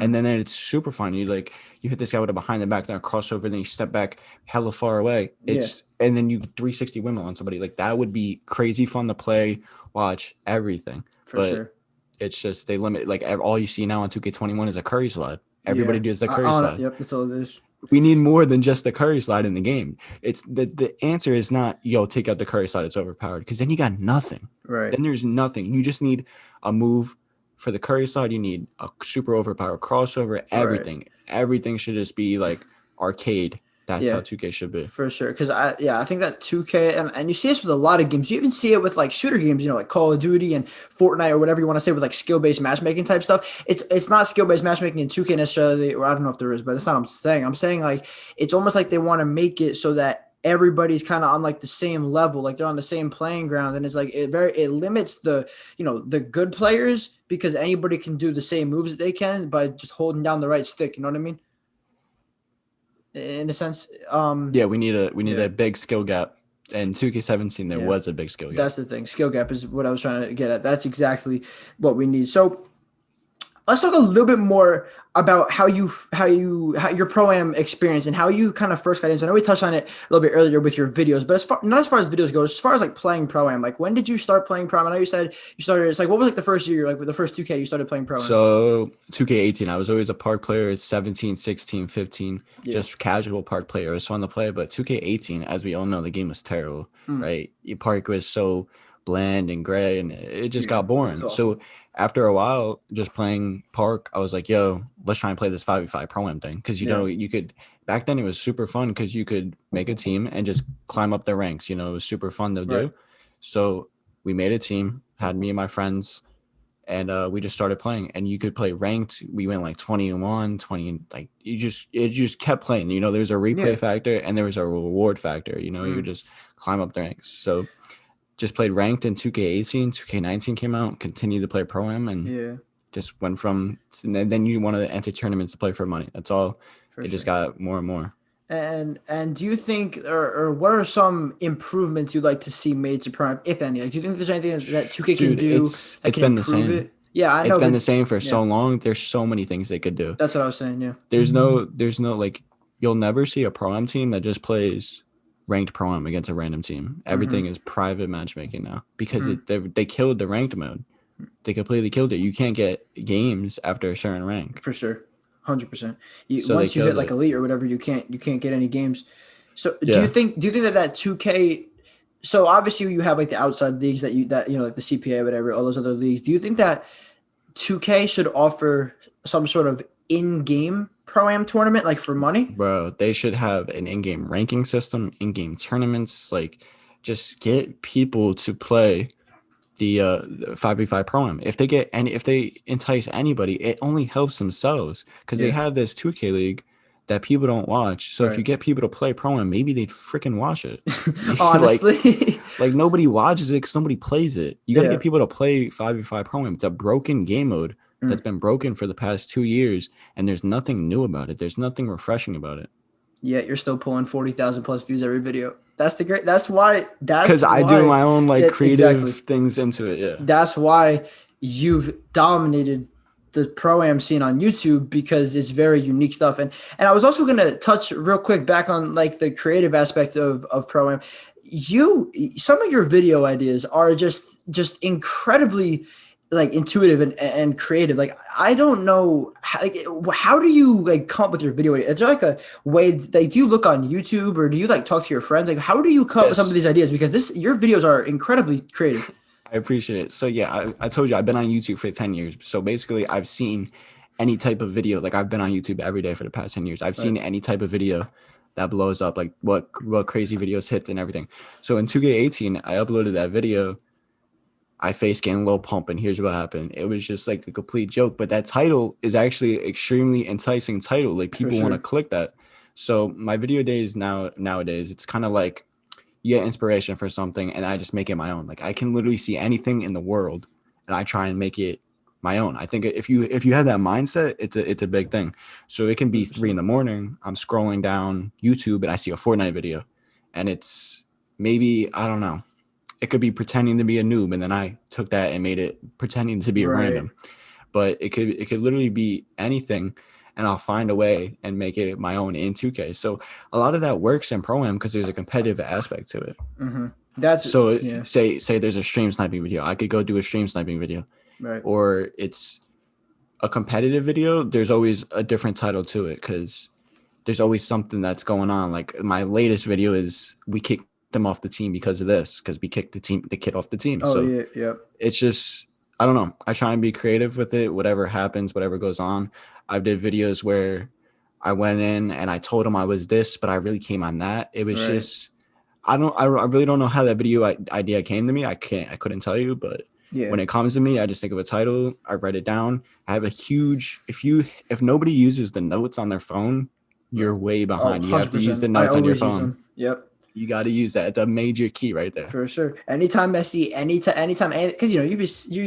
[SPEAKER 2] And then it's super fun. You hit this guy with a behind the back, then a crossover, then you step back hella far away. And then you 360 windmill on somebody. Like that would be crazy fun to play, watch, everything.
[SPEAKER 1] For sure.
[SPEAKER 2] It's just they limit, like all you see now on 2K21 is a curry slide. Everybody does the curry slide.
[SPEAKER 1] Yep, that's all it is.
[SPEAKER 2] We need more than just the curry slide in the game. It's the answer is not, take out the curry slide, it's overpowered, because then you got nothing.
[SPEAKER 1] Right.
[SPEAKER 2] Then there's nothing. You just need a move for the curry slide. You need a super overpowered crossover. Everything. Right. Everything should just be like arcade. That's how 2K should be.
[SPEAKER 1] For sure. Because I think that 2K, and you see this with a lot of games. You even see it with like shooter games, like Call of Duty and Fortnite or whatever you want to say, with like skill-based matchmaking type stuff. It's not skill-based matchmaking in 2K necessarily, or I don't know if there is, but that's not what I'm saying. I'm saying like it's almost like they want to make it so that everybody's kind of on like the same level, like they're on the same playing ground, and it's like it limits the the good players, because anybody can do the same moves that they can by just holding down the right stick. You know what I mean? In a sense,
[SPEAKER 2] we need a big skill gap. In 2K17, there was a big skill gap.
[SPEAKER 1] That's the thing. Skill gap is what I was trying to get at. That's exactly what we need. So let's talk a little bit more about how your pro-am experience and how you kind of first got into it. I know we touched on it a little bit earlier with your videos, but not as far as videos go, as far as like playing pro-am, like when did you start playing pro-am? I know you said you started, it's like, what was like the first year, like with the first 2K you started playing pro-am?
[SPEAKER 2] So 2K18, I was always a park player. It's 17, 16, 15, just casual park player. It was fun to play, but 2K18, as we all know, the game was terrible, right? Your park was so bland and gray, and it just got boring. So after a while, just playing park, I was like, yo, let's try and play this 5v5 pro-am thing. Because, you could, back then it was super fun because you could make a team and just climb up the ranks. It was super fun to do. So we made a team, had me and my friends, and we just started playing. And you could play ranked. We went like 21, 20, like it just kept playing. There's a replay factor and there was a reward factor. You could just climb up the ranks. So just played ranked in 2K18, 2K19 came out, continued to play pro-am, and just went from, and then you want to enter tournaments to play for money. That's all. Just got more and more.
[SPEAKER 1] And do you think, or what are some improvements you'd like to see made to pro-am, if any? Like, do you think there's anything that 2K can do
[SPEAKER 2] it's been the same.
[SPEAKER 1] Yeah, I know.
[SPEAKER 2] It's been the same for so long. There's so many things they could do.
[SPEAKER 1] That's what I was saying, yeah.
[SPEAKER 2] There's no like, you'll never see a pro-am team that just plays ranked pro-am against a random team. Everything is private matchmaking now, because they killed the ranked mode. They completely killed it. You can't get games after a certain rank.
[SPEAKER 1] For sure, 100%. Once you hit like elite or whatever, you can't get any games. So do you think that 2K? So obviously you have like the outside leagues that like the CPA, whatever, all those other leagues. Do you think that 2K should offer some sort of in-game pro-am tournament, like for money?
[SPEAKER 2] Bro, they should have an in-game ranking system, in-game tournaments. Like, just get people to play the 5v5 pro-am. If they entice anybody, it only helps themselves, because they have this 2K league that people don't watch. So if you get people to play pro-am, maybe they'd freaking watch it.
[SPEAKER 1] Honestly,
[SPEAKER 2] like nobody watches it because nobody plays it. You gotta get people to play 5v5 pro-am. It's a broken game mode that's been broken for the past 2 years, and there's nothing new about it. There's nothing refreshing about it.
[SPEAKER 1] Yeah, you're still pulling 40,000 plus views every video. That's why
[SPEAKER 2] because I do my own creative things into it. Yeah,
[SPEAKER 1] that's why you've dominated the pro-am scene on YouTube, because it's very unique stuff. And I was also gonna touch real quick back on like the creative aspect of pro-am. Some of your video ideas are just incredibly like intuitive and creative. Like, I don't know how do you like come up with your video? Is there like a way, like, do you look on YouTube, or do you like talk to your friends? Like, how do you come up with some of these ideas? Because your videos are incredibly creative.
[SPEAKER 2] I appreciate it. So yeah, I told you I've been on YouTube for 10 years. So basically I've seen any type of video. Like, I've been on YouTube every day for the past 10 years. I've seen any type of video that blows up, like what crazy videos hit and everything. So in 2K18, I uploaded that video I face scan Lil Pump and here's what happened. It was just like a complete joke. But that title is actually extremely enticing title. Like people want to click that. So my video days nowadays, it's kind of like you get inspiration for something and I just make it my own. Like I can literally see anything in the world and I try and make it my own. I think if you have that mindset, it's a big thing. So it can be 3 a.m. I'm scrolling down YouTube and I see a Fortnite video and it's maybe, I don't know, it could be pretending to be a noob and then I took that and made it pretending to be a random. But it could literally be anything and I'll find a way and make it my own in 2K. So a lot of that works in Pro-Am because there's a competitive aspect to it.
[SPEAKER 1] That's
[SPEAKER 2] so say there's a stream sniping video. I could go do a stream sniping video. Or it's a competitive video. There's always a different title to it because there's always something that's going on. Like my latest video is we kicked them off the team because of this, because we kicked the kid off the team. It's just, I don't know. I try and be creative with it. Whatever happens, whatever goes on. I did videos where I went in and I told them I was this, but I really came on that. It was just, I really don't know how that video idea came to me. I couldn't tell you, but when it comes to me, I just think of a title. I write it down. I have a huge, if nobody uses the notes on their phone, you're way behind. You have to use the notes on your phone. You got to use that. It's a major key right there.
[SPEAKER 1] For sure. Anytime I see anytime, because you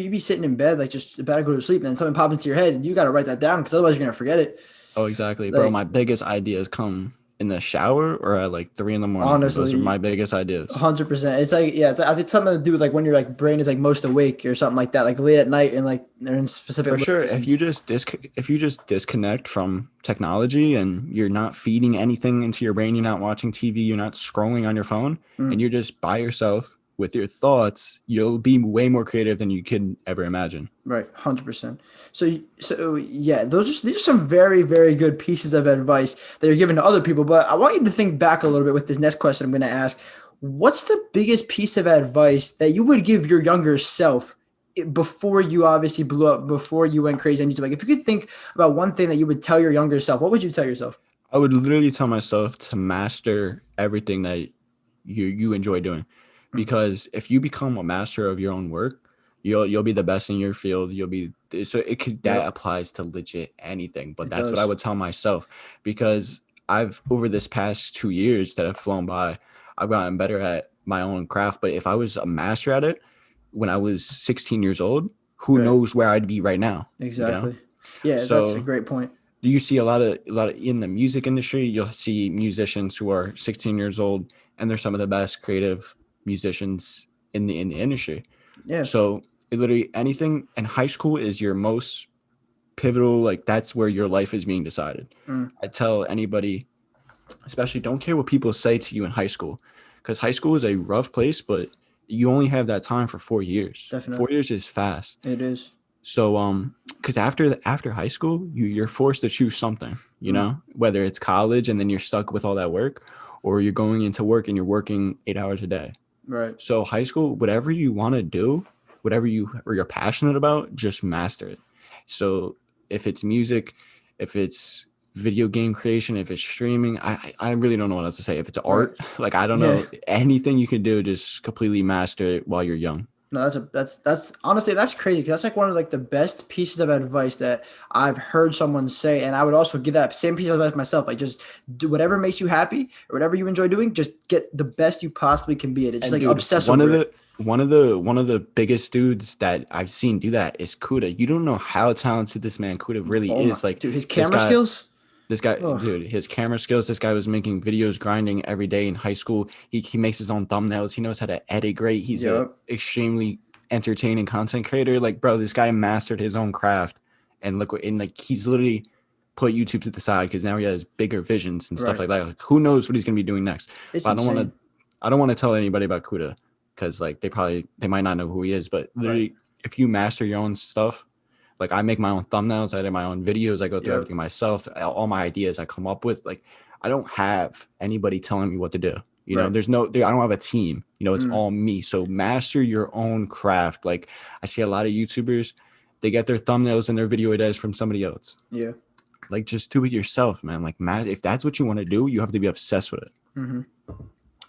[SPEAKER 1] be sitting in bed, like just about to go to sleep, and then something pops into your head, and you got to write that down because otherwise you're gonna forget it.
[SPEAKER 2] Oh, exactly, bro. My biggest ideas come in the shower or at like 3 a.m.
[SPEAKER 1] Honestly,
[SPEAKER 2] those are my biggest ideas.
[SPEAKER 1] 100%. It's like, I think something to do with like when your like brain is like most awake or something like that, like late at night and like they're in specific.
[SPEAKER 2] For sure. If you just disconnect from technology and you're not feeding anything into your brain, you're not watching TV, you're not scrolling on your phone, and you're just by yourself with your thoughts, you'll be way more creative than you could ever imagine.
[SPEAKER 1] Right, 100%. So yeah, these are some very, very good pieces of advice that you're giving to other people. But I want you to think back a little bit with this next question I'm going to ask. What's the biggest piece of advice that you would give your younger self before you obviously blew up, before you went crazy on YouTube? Like if you could think about one thing that you would tell your younger self, what would you tell yourself?
[SPEAKER 2] I would literally tell myself to master everything that you enjoy doing. Because if you become a master of your own work, you'll be the best in your field. That applies to legit anything. But that's what I would tell myself, because over this past 2 years that have flown by, I've gotten better at my own craft. But if I was a master at it when I was 16 years old, who knows where I'd be right now?
[SPEAKER 1] Exactly. You know? Yeah, so that's a great point.
[SPEAKER 2] You see a lot of in the music industry, you'll see musicians who are 16 years old and they're some of the best creative musicians in the industry. So literally anything in high school is your most pivotal, like that's where your life is being decided. I tell anybody, especially, don't care what people say to you in high school, because high school is a rough place, but you only have that time for 4 years. Definitely. 4 years is fast.
[SPEAKER 1] It is.
[SPEAKER 2] So because after high school, you're forced to choose something, you know, whether it's college and then you're stuck with all that work, or you're going into work and you're working 8 hours a day.
[SPEAKER 1] Right.
[SPEAKER 2] So high school, whatever you want to do, whatever you're passionate about, just master it. So if it's music, if it's video game creation, if it's streaming, I really don't know what else to say. If it's art, like I don't know, anything you can do, just completely master it while you're young.
[SPEAKER 1] No, that's honestly, that's crazy. That's like one of like the best pieces of advice that I've heard someone say. And I would also give that same piece of advice myself. Like just do whatever makes you happy or whatever you enjoy doing. Just get the best you possibly can be at it. Just like obsess over it.
[SPEAKER 2] One of the biggest dudes that I've seen do that is Kuda. You don't know how talented this man Kuda really is. Like,
[SPEAKER 1] dude, his camera skills.
[SPEAKER 2] This guy, dude, his camera skills. This guy was making videos, grinding every day in high school. He makes his own thumbnails. He knows how to edit great. He's an extremely entertaining content creator. Like, bro, this guy mastered his own craft. And look, he's literally put YouTube to the side because now he has bigger visions and stuff like that. Like, who knows what he's gonna be doing next? But I don't want to tell anybody about Kuda because like they might not know who he is. But literally, if you master your own stuff. Like I make my own thumbnails, I edit my own videos, I go through everything myself. All my ideas I come up with. Like I don't have anybody telling me what to do. You know, I don't have a team. You know, it's all me. So master your own craft. Like I see a lot of YouTubers, they get their thumbnails and their video ideas from somebody else. Yeah. Like just do it yourself, man. Like if that's what you want to do, you have to be obsessed with it.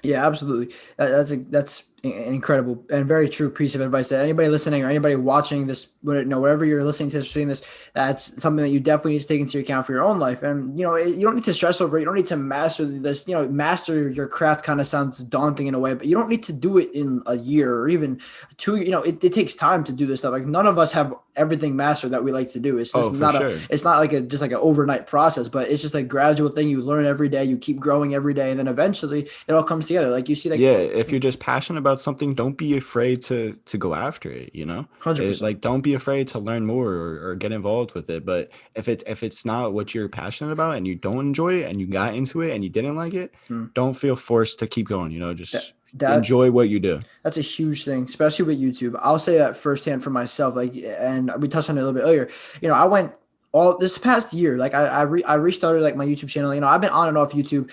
[SPEAKER 1] Yeah, absolutely. That's incredible and very true piece of advice that anybody listening or anybody watching this, whatever you're listening to, seeing this, that's something that you definitely need to take into account for your own life. And, you don't need to stress over it. You don't need to master this, master your craft kind of sounds daunting in a way, but you don't need to do it in a year or even 2 years. It takes time to do this stuff. Like none of us have everything mastered that we like to do. It's just
[SPEAKER 2] Oh, for sure.
[SPEAKER 1] it's not like just like an overnight process, but it's just a gradual thing. You learn every day, you keep growing every day. And then eventually it all comes together. Like you see, like,
[SPEAKER 2] Yeah, if you're just passionate about something, don't be afraid to go after it,
[SPEAKER 1] 100%.
[SPEAKER 2] Like don't be afraid to learn more or get involved with it. But if it's not what you're passionate about and you don't enjoy it and you got into it and you didn't like it, don't feel forced to keep going, just enjoy what you do.
[SPEAKER 1] That's a huge thing, especially with YouTube. I'll say that firsthand for myself. Like, and we touched on it a little bit earlier. I went all this past year. Like, I restarted like my YouTube channel. I've been on and off YouTube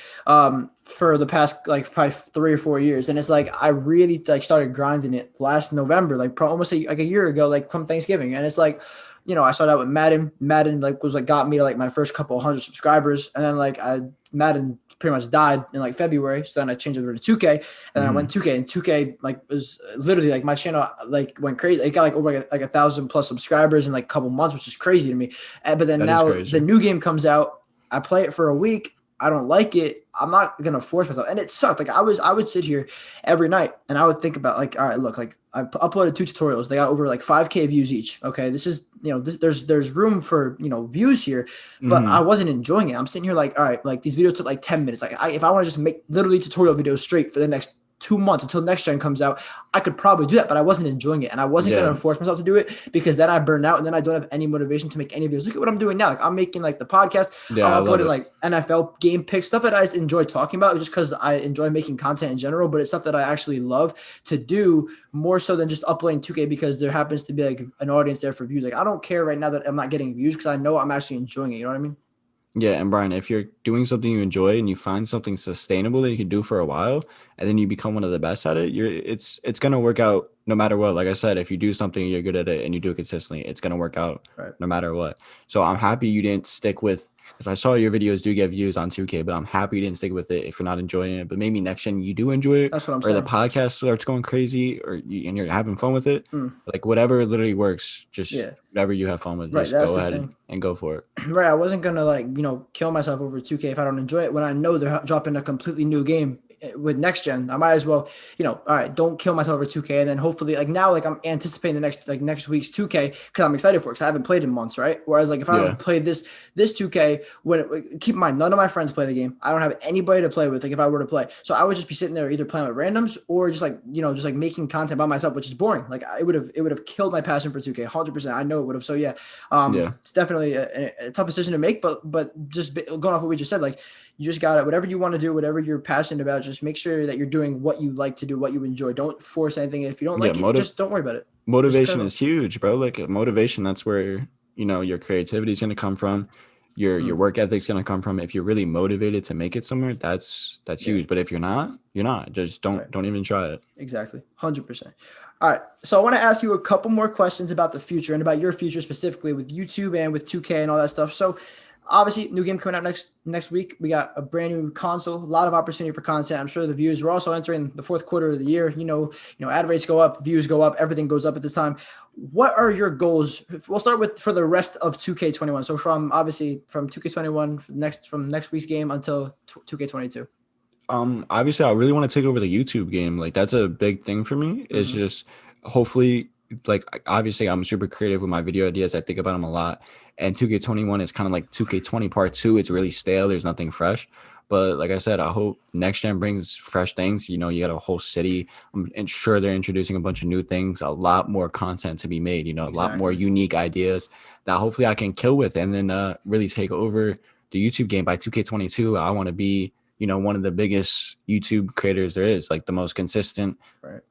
[SPEAKER 1] for the past like probably 3 or 4 years, and it's like I really like started grinding it last November, like almost like a year ago, like come Thanksgiving, and it's like. I started out with Madden. Madden like was like got me to like my first couple 100 subscribers, and then like Madden pretty much died in like February. So then I changed over to 2K, and then I went 2K, and 2K like was literally like my channel like went crazy. It got like over like 1,000+ subscribers in like a couple months, which is crazy to me. But then now the new game comes out. I play it for a week. I don't like it. I'm not gonna force myself, and it sucked. Like I would sit here every night, and I would think about like, all right, look, like I uploaded 2 tutorials. They got over like 5k views each. Okay, this is there's room for views here, but I wasn't enjoying it. I'm sitting here like, all right, like these videos took like 10 minutes. Like if I want to just make literally tutorial videos straight for the next 2 months until next gen comes out, I could probably do that, but I wasn't enjoying it, and I wasn't going to force myself to do it because then I burn out, and then I don't have any motivation to make any videos. Look at what I'm doing now. Like I'm making like the podcast.
[SPEAKER 2] Yeah,
[SPEAKER 1] I'm uploading like NFL game picks, stuff that I enjoy talking about just because I enjoy making content in general, but it's stuff that I actually love to do more so than just uploading 2K because there happens to be like an audience there for views. Like I don't care right now that I'm not getting views because I know I'm actually enjoying it. You know what I mean?
[SPEAKER 2] Yeah, and Brian, if you're doing something you enjoy and you find something sustainable that you can do for a while, and then you become one of the best at it, it's gonna work out no matter what. Like I said, if you do something, you're good at it, and you do it consistently, it's gonna work out no matter what. So I'm happy you didn't stick with, because I saw your videos do get views on 2K, but I'm happy you didn't stick with it if you're not enjoying it. But maybe next gen you do enjoy it,
[SPEAKER 1] That's what I'm
[SPEAKER 2] or
[SPEAKER 1] saying.
[SPEAKER 2] the podcast starts going crazy, and you're having fun with it. Like whatever literally works, just whatever you have fun with, just go ahead and go for it.
[SPEAKER 1] Right, I wasn't gonna like kill myself over 2K if I don't enjoy it when I know they're dropping a completely new game with next gen. I might as well, all right, don't kill myself over 2K, and then hopefully like now like I'm anticipating the next week's 2K because I'm excited for it because I haven't played in months, right? Whereas like if I don't play this 2K, keep in mind none of my friends play the game. I don't have anybody to play with. Like if I were to play, so I would just be sitting there either playing with randoms or just like just like making content by myself, which is boring. Like it would have killed my passion for 2K 100%. I know it would have. So it's definitely a tough decision to make, but just going off what we just said, like you just got it. Whatever you want to do, whatever you're passionate about, just make sure that you're doing what you like to do, what you enjoy. Don't force anything. If you don't like it, just don't worry about it.
[SPEAKER 2] Motivation is huge, bro. Like motivation, that's where your creativity is going to come from. Your work ethic is going to come from. If you're really motivated to make it somewhere, that's huge. But if you're not, you're not. Just don't even try it.
[SPEAKER 1] Exactly, 100%. All right, so I want to ask you a couple more questions about the future and about your future specifically with YouTube and with 2K and all that stuff. So obviously, new game coming out next week. We got a brand new console, a lot of opportunity for content. I'm sure the views. We're also entering the fourth quarter of the year. Ad rates go up, views go up, everything goes up at this time. What are your goals? We'll start with for the rest of 2K21. So from 2K21 from next week's game until 2K22.
[SPEAKER 2] Obviously I really want to take over the YouTube game. Like that's a big thing for me. It's just hopefully, like obviously I'm super creative with my video ideas. I think about them a lot. And 2K21 is kind of like 2K20 part 2. It's really stale. There's nothing fresh. But like I said, I hope next gen brings fresh things. You got a whole city. I'm sure they're introducing a bunch of new things, a lot more content to be made, a lot more unique ideas that hopefully I can kill with and then really take over the YouTube game by 2K22. I want to be one of the biggest YouTube creators there is, like the most consistent,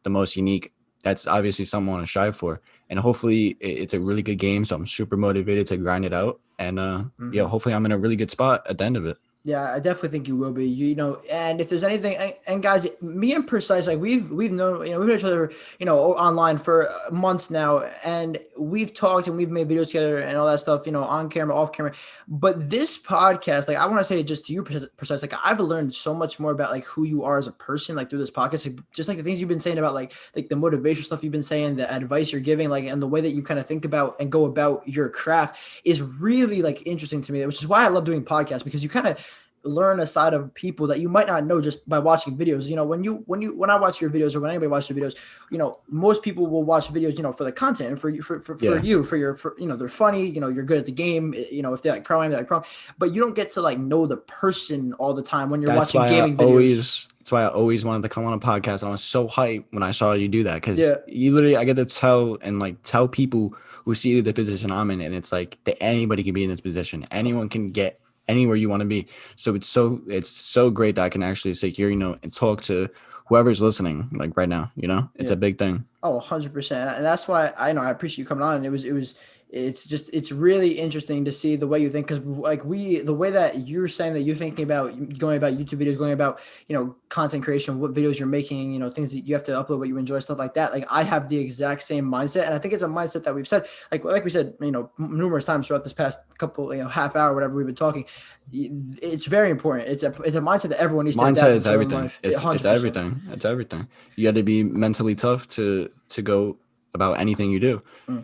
[SPEAKER 2] the most unique. That's obviously something I want to strive for. And hopefully it's a really good game. So I'm super motivated to grind it out. And hopefully I'm in a really good spot at the end of it.
[SPEAKER 1] Yeah, I definitely think you will be. You know, and if there's anything, and guys, me and Precise, like we've known, you know, we've known each other, you know, online for months now, and we've talked and we've made videos together and all that stuff, you know, on camera, off camera. But this podcast, like I want to say it just to you, Precise, like I've learned so much more about like who you are as a person, like through this podcast, like, just like the things you've been saying about like the motivation stuff you've been saying, the advice you're giving, like, and the way that you kind of think about and go about your craft is really like interesting to me, which is why I love doing podcasts, because you kind of learn a side of people that you might not know just by watching videos. You know, when I watch your videos, or when anybody watches your videos, you know, most people will watch videos, you know, for the content and for you, you know, they're funny, you know, you're good at the game, you know, if they're like pro, but you don't get to like know the person all the time when you're watching gaming videos.
[SPEAKER 2] That's why I always wanted to come on a podcast. I was so hyped when I saw you do that, because
[SPEAKER 1] Yeah.
[SPEAKER 2] you literally, I get to tell people who see the position I'm in, and it's like that anybody can be in this position. Anyone can get anywhere you want to be. So it's so great that I can actually sit here, you know, and talk to whoever's listening, like right now. You know, it's a big thing.
[SPEAKER 1] Oh, 100%. And that's why I know I appreciate you coming on. And it's really interesting to see the way you think. Cause like the way that you're saying that you're thinking about going about YouTube videos, going about, you know, content creation, what videos you're making, you know, things that you have to upload, what you enjoy, stuff like that. Like I have the exact same mindset. And I think it's a mindset that we've said, like we said, you know, numerous times throughout this past couple, you know, half hour, whatever we've been talking. It's very important. It's a mindset that everyone needs to adapt.
[SPEAKER 2] Mindset is everything. It's everything. It's everything. You got to be mentally tough to go about anything you do.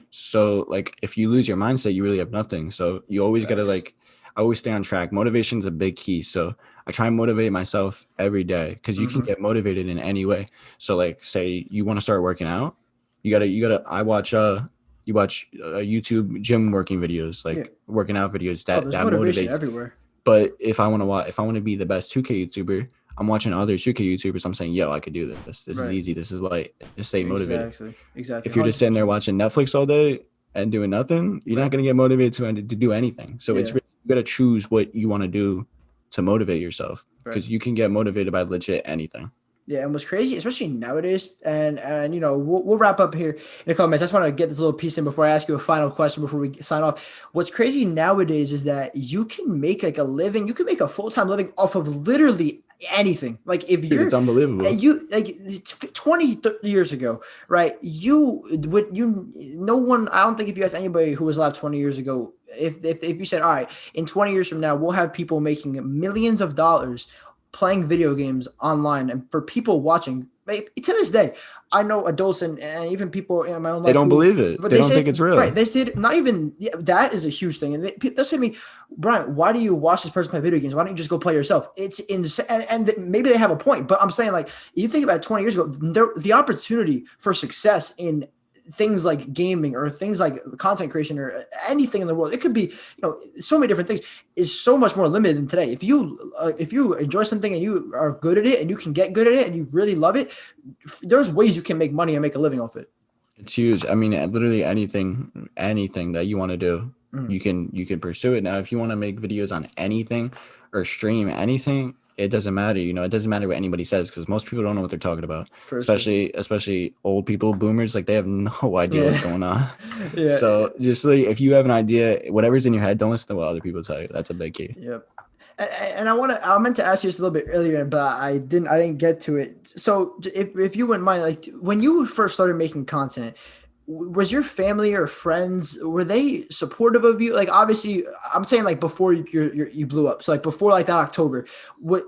[SPEAKER 2] So like if you lose your mindset, you really have nothing. So you always got to like, I always stay on track. Motivation is a big key. So I try and motivate myself every day, because you can get motivated in any way. So like, say you want to start working out, you gotta, you watch YouTube gym working videos, like working out videos that
[SPEAKER 1] motivation
[SPEAKER 2] motivates
[SPEAKER 1] everywhere.
[SPEAKER 2] But if I want to be the best 2K YouTuber, I'm watching other 2K YouTubers. I'm saying, yo, I could do this. This is easy. This is light. Just stay motivated.
[SPEAKER 1] Exactly.
[SPEAKER 2] If you're just sitting there watching Netflix all day and doing nothing, you're not going to get motivated to do anything. So it's really, you got to choose what you want to do to motivate yourself, because you can get motivated by legit anything.
[SPEAKER 1] Yeah, and what's crazy, especially nowadays, and you know, we'll wrap up here in a couple minutes. I just want to get this little piece in before I ask you a final question before we sign off. What's crazy nowadays is that you can make like a living, you can make a full-time living off of literally anything. Like if you're,
[SPEAKER 2] it's unbelievable.
[SPEAKER 1] You like 20 years ago, right? No one. I don't think if you ask anybody who was alive 20 years ago, if you said, all right, in 20 years from now, we'll have people making millions of dollars playing video games online, and for people watching, to this day, I know adults and even people in my own life.
[SPEAKER 2] They don't believe it. But they don't think it's real.
[SPEAKER 1] Right. They said not even that is a huge thing. And they'll say to me, Brian, why do you watch this person play video games? Why don't you just go play yourself? It's insane. And maybe they have a point, but I'm saying, like, you think about 20 years ago, the opportunity for success in things like gaming or things like content creation or anything in the world, it could be, you know, so many different things, is so much more limited than today. If you enjoy something and you are good at it and you can get good at it and you really love it, there's ways you can make money and make a living off it.
[SPEAKER 2] It's huge. I mean, literally anything that you want to do, you can pursue it. Now, if you want to make videos on anything or stream anything, it doesn't matter. You know, it doesn't matter what anybody says, because most people don't know what they're talking about. Especially old people, boomers, like they have no idea what's going on. So just like, if you have an idea, whatever's in your head, don't listen to what other people tell you. That's a big key.
[SPEAKER 1] Yep. And I meant to ask you this a little bit earlier, but I didn't get to it. So if you wouldn't mind, like when you first started making content, was your family or friends, were they supportive of you? Like, obviously I'm saying like before you blew up. So like before like that October,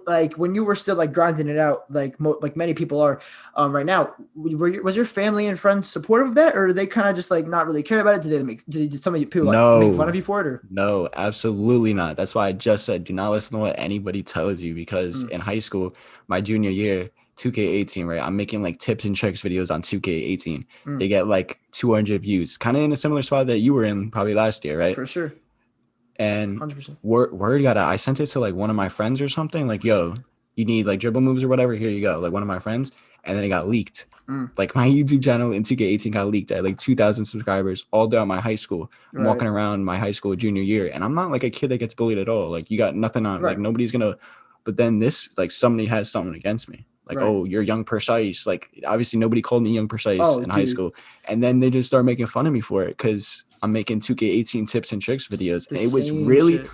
[SPEAKER 1] like when you were still like grinding it out, like many people are right now, was your family and friends supportive of that? Or did they kind of just like not really care about it? Did some of you people like make fun of you for it? Or?
[SPEAKER 2] No, absolutely not. That's why I just said, do not listen to what anybody tells you, because in high school, my junior year, 2K18, right? I'm making like tips and tricks videos on 2K18. They get like 200 views, kind of in a similar spot that you were in probably last year, right?
[SPEAKER 1] For sure.
[SPEAKER 2] And 100%. Word got out. I sent it to like one of my friends or something, like, yo, you need like dribble moves or whatever, here you go, like one of my friends. And then it got leaked. Like my YouTube channel in 2K18 got leaked. I had like 2,000 subscribers all throughout my high school. I'm walking around my high school junior year, and I'm not like a kid that gets bullied at all. Like, you got nothing on, like nobody's gonna, but then this, like, somebody has something against me. Like, oh, you're YoungPrecise. Like, obviously nobody called me YoungPrecise in high school. And then they just start making fun of me for it, because I'm making 2K18 tips and tricks videos. And it was really,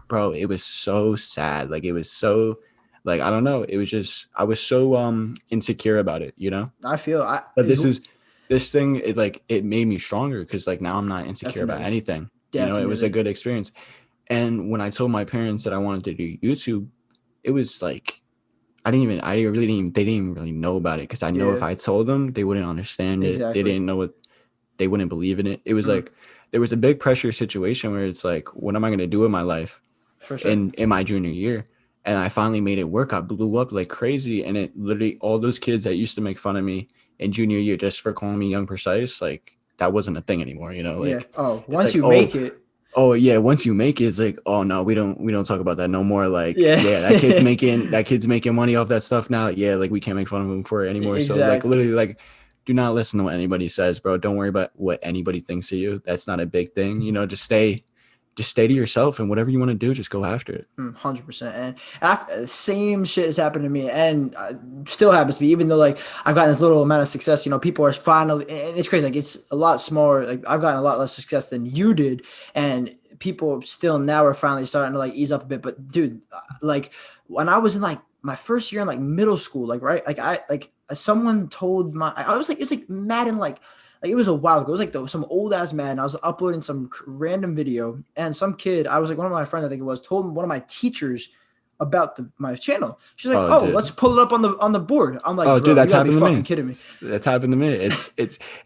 [SPEAKER 2] bro, it was so sad. Like, it was so, like, I don't know. It was just, I was so insecure about it, you know?
[SPEAKER 1] I feel
[SPEAKER 2] But this thing, it made me stronger because, like, now I'm not insecure about
[SPEAKER 1] definitely,
[SPEAKER 2] anything. You know, it was a
[SPEAKER 1] definitely.
[SPEAKER 2] good experience. And when I told my parents that I wanted to do YouTube, it was like, they didn't even really know about it, because I know if
[SPEAKER 1] Yeah,
[SPEAKER 2] I told them, they wouldn't understand it. They
[SPEAKER 1] exactly.
[SPEAKER 2] didn't know they wouldn't believe in it. It was
[SPEAKER 1] Mm,
[SPEAKER 2] like, there was a big pressure situation where it's like, what am I going to do with my life
[SPEAKER 1] for sure.
[SPEAKER 2] in my junior year? And I finally made it work. I blew up like crazy. And it literally, all those kids that used to make fun of me in junior year just for calling me YoungPrecise, like, that wasn't a thing anymore, you know?
[SPEAKER 1] Yeah.
[SPEAKER 2] Like,
[SPEAKER 1] Oh,
[SPEAKER 2] it's
[SPEAKER 1] once
[SPEAKER 2] like,
[SPEAKER 1] you make it,
[SPEAKER 2] oh yeah, once you make it, it's like, oh no, we don't talk about that no more. Like,
[SPEAKER 1] yeah.
[SPEAKER 2] yeah, that kid's making money off that stuff now. Yeah, like, we can't make fun of him for it anymore. So, like, literally,
[SPEAKER 1] Exactly.
[SPEAKER 2] like, do not listen to what anybody says, bro. Don't worry about what anybody thinks of you. That's not a big thing. You know, just stay to yourself, and whatever you want to do, just go after it.
[SPEAKER 1] 100%. And after, the same shit has happened to me, and still happens to me. Even though like I've gotten this little amount of success, people are finally, and it's crazy. Like it's a lot smaller. Like I've gotten a lot less success than you did, and people still now are finally starting to like ease up a bit. But dude, like when I was in like my first year in like middle school, like right, like I like someone told I was like it's like Madden like it was a while ago. It was like some old ass man. I was uploading some random video, and some kid, I was like one of my friends, I think it was, told one of my teachers about my channel. She's like,
[SPEAKER 2] Oh,
[SPEAKER 1] "Oh, let's
[SPEAKER 2] dude.
[SPEAKER 1] pull it up on the board." I'm like,
[SPEAKER 2] Oh, dude,
[SPEAKER 1] "Bro, you
[SPEAKER 2] that's
[SPEAKER 1] gotta be
[SPEAKER 2] happened to
[SPEAKER 1] fucking
[SPEAKER 2] me.
[SPEAKER 1] kidding me!"
[SPEAKER 2] That's happened to me.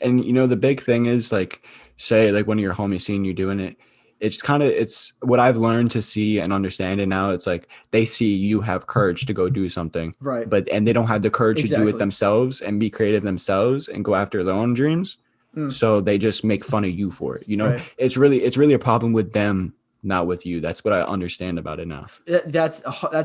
[SPEAKER 2] And the big thing is, like, say, like, one of your homies seeing you doing it, it's what I've learned to see and understand. And now it's like, they see you have courage to go do something,
[SPEAKER 1] Right?
[SPEAKER 2] and they don't have the courage to do it
[SPEAKER 1] Exactly.
[SPEAKER 2] themselves and be creative themselves and go after their own dreams.
[SPEAKER 1] Mm,
[SPEAKER 2] So they just make fun of you for it.
[SPEAKER 1] right.
[SPEAKER 2] It's really a problem with them, not with you. That's what I understand about it now.
[SPEAKER 1] That's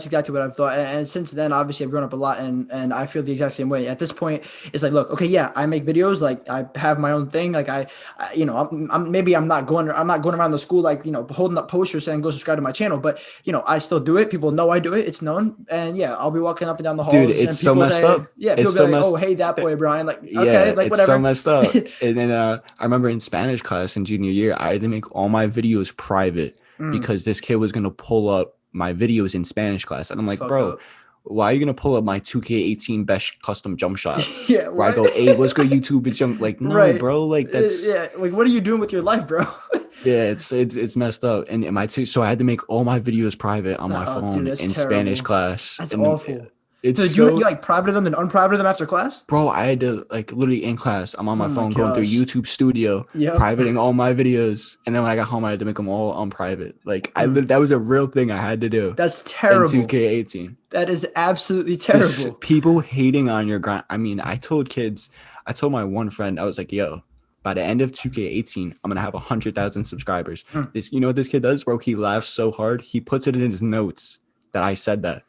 [SPEAKER 1] exactly what I've thought, and since then, obviously, I've grown up a lot, and I feel the exact same way. At this point, it's like, look, okay, yeah, I make videos, like I have my own thing, like I'm not going around the school like holding up posters saying go subscribe to my channel, but I still do it. People know I do it. It's known, and yeah, I'll be walking up and down the
[SPEAKER 2] Dude,
[SPEAKER 1] halls,
[SPEAKER 2] it's
[SPEAKER 1] and
[SPEAKER 2] so
[SPEAKER 1] people
[SPEAKER 2] messed
[SPEAKER 1] say,
[SPEAKER 2] up.
[SPEAKER 1] yeah,
[SPEAKER 2] It's
[SPEAKER 1] people be
[SPEAKER 2] so
[SPEAKER 1] like, oh,
[SPEAKER 2] messed.
[SPEAKER 1] hey, that boy Brian, like okay,
[SPEAKER 2] Yeah,
[SPEAKER 1] like
[SPEAKER 2] it's so
[SPEAKER 1] whatever.
[SPEAKER 2] messed up. And then I remember in Spanish class in junior year, I had to make all my videos private
[SPEAKER 1] Mm,
[SPEAKER 2] because this kid was gonna pull up my videos in Spanish class, and I'm
[SPEAKER 1] it's
[SPEAKER 2] like,
[SPEAKER 1] fucked
[SPEAKER 2] bro,
[SPEAKER 1] up.
[SPEAKER 2] why are you gonna pull up my 2K18 best custom jump shot?
[SPEAKER 1] Yeah,
[SPEAKER 2] Where I
[SPEAKER 1] what?
[SPEAKER 2] go, hey, what's good, YouTube? It's young. Like, no,
[SPEAKER 1] Right.
[SPEAKER 2] bro. Like, that's,
[SPEAKER 1] Yeah, like what are you doing with your life, bro?
[SPEAKER 2] yeah, it's messed up. And my two, so I had to make all my videos private on my
[SPEAKER 1] Oh, dude,
[SPEAKER 2] phone
[SPEAKER 1] that's
[SPEAKER 2] in Spanish
[SPEAKER 1] terrible.
[SPEAKER 2] class,
[SPEAKER 1] That's
[SPEAKER 2] and
[SPEAKER 1] awful.
[SPEAKER 2] it's
[SPEAKER 1] So you
[SPEAKER 2] so,
[SPEAKER 1] like private them and unprivate them after class?
[SPEAKER 2] bro, I had to, like, literally in class, I'm on my
[SPEAKER 1] Oh my
[SPEAKER 2] phone going through
[SPEAKER 1] gosh.
[SPEAKER 2] YouTube Studio,
[SPEAKER 1] Yep.
[SPEAKER 2] privating all my videos, and then when I got home, I had to make them all on private. Like,
[SPEAKER 1] Mm,
[SPEAKER 2] that was a real thing I had to do
[SPEAKER 1] that's
[SPEAKER 2] in
[SPEAKER 1] terrible.
[SPEAKER 2] 2K18.
[SPEAKER 1] That is absolutely
[SPEAKER 2] Just
[SPEAKER 1] terrible.
[SPEAKER 2] people hating on your grind. I mean, I told my one friend, I was like, yo, by the end of 2K18, I'm gonna have 100,000 subscribers.
[SPEAKER 1] Mm.
[SPEAKER 2] You know what this kid does, bro? He laughs so hard, he puts it in his notes that I said that.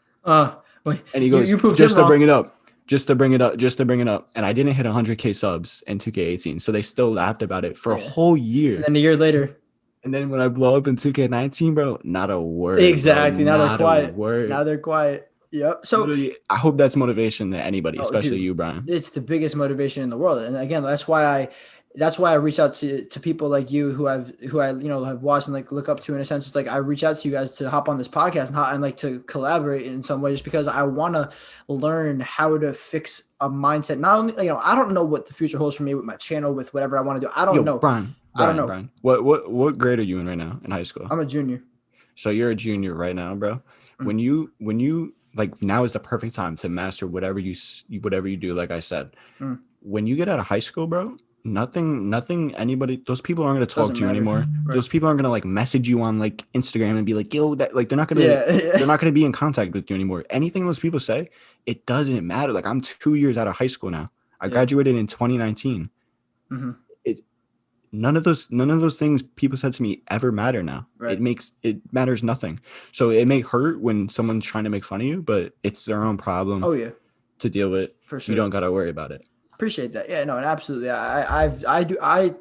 [SPEAKER 1] Wait,
[SPEAKER 2] And he
[SPEAKER 1] you
[SPEAKER 2] goes,
[SPEAKER 1] proved him
[SPEAKER 2] just to
[SPEAKER 1] wrong.
[SPEAKER 2] bring it up, just to bring it up, just to bring it up. And I didn't hit 100K subs in 2K18. So they still laughed about it for a
[SPEAKER 1] Yeah.
[SPEAKER 2] whole
[SPEAKER 1] And
[SPEAKER 2] year.
[SPEAKER 1] then a year later,
[SPEAKER 2] And then when I blow up in 2K19, bro, not a word, bro.
[SPEAKER 1] exactly. Now they're
[SPEAKER 2] Not a
[SPEAKER 1] quiet. Now
[SPEAKER 2] word.
[SPEAKER 1] they're quiet. Yep. So,
[SPEAKER 2] Literally, I hope that's motivation to anybody,
[SPEAKER 1] oh,
[SPEAKER 2] especially
[SPEAKER 1] dude,
[SPEAKER 2] you, Brian.
[SPEAKER 1] it's the biggest motivation in the world. And again, that's why I reach out to people like you who I have watched and like look up to in a sense. It's like I reach out to you guys to hop on this podcast and like to collaborate in some way just because I want to learn how to fix a mindset. Not only I don't know what the future holds for me with my channel, with whatever I want to do. I don't
[SPEAKER 2] Yo,
[SPEAKER 1] know.
[SPEAKER 2] Brian,
[SPEAKER 1] I don't
[SPEAKER 2] Brian,
[SPEAKER 1] know.
[SPEAKER 2] Brian. What grade are you in right now in high school?
[SPEAKER 1] I'm a junior.
[SPEAKER 2] So you're a junior right now, bro.
[SPEAKER 1] Mm,
[SPEAKER 2] When you like, now is the perfect time to master whatever you do. Like I said,
[SPEAKER 1] mm.
[SPEAKER 2] when you get out of high school, bro, nothing. Anybody, those people aren't gonna talk
[SPEAKER 1] Doesn't
[SPEAKER 2] to you
[SPEAKER 1] matter.
[SPEAKER 2] anymore.
[SPEAKER 1] Right.
[SPEAKER 2] Those people aren't gonna like message you on like Instagram and be like, yo, that, like,
[SPEAKER 1] Yeah.
[SPEAKER 2] they're
[SPEAKER 1] Yeah.
[SPEAKER 2] not gonna be in contact with you anymore. Anything those people say, it doesn't matter. Like, I'm 2 years out of high school now. I
[SPEAKER 1] Yeah.
[SPEAKER 2] graduated in 2019.
[SPEAKER 1] Hmm.
[SPEAKER 2] It none of those things people said to me ever matter now.
[SPEAKER 1] Right.
[SPEAKER 2] It matters nothing. So it may hurt when someone's trying to make fun of you, but it's their own problem
[SPEAKER 1] Oh yeah,
[SPEAKER 2] to deal with.
[SPEAKER 1] for
[SPEAKER 2] You
[SPEAKER 1] sure.
[SPEAKER 2] don't gotta worry about it.
[SPEAKER 1] Appreciate that. Yeah, no, and absolutely. I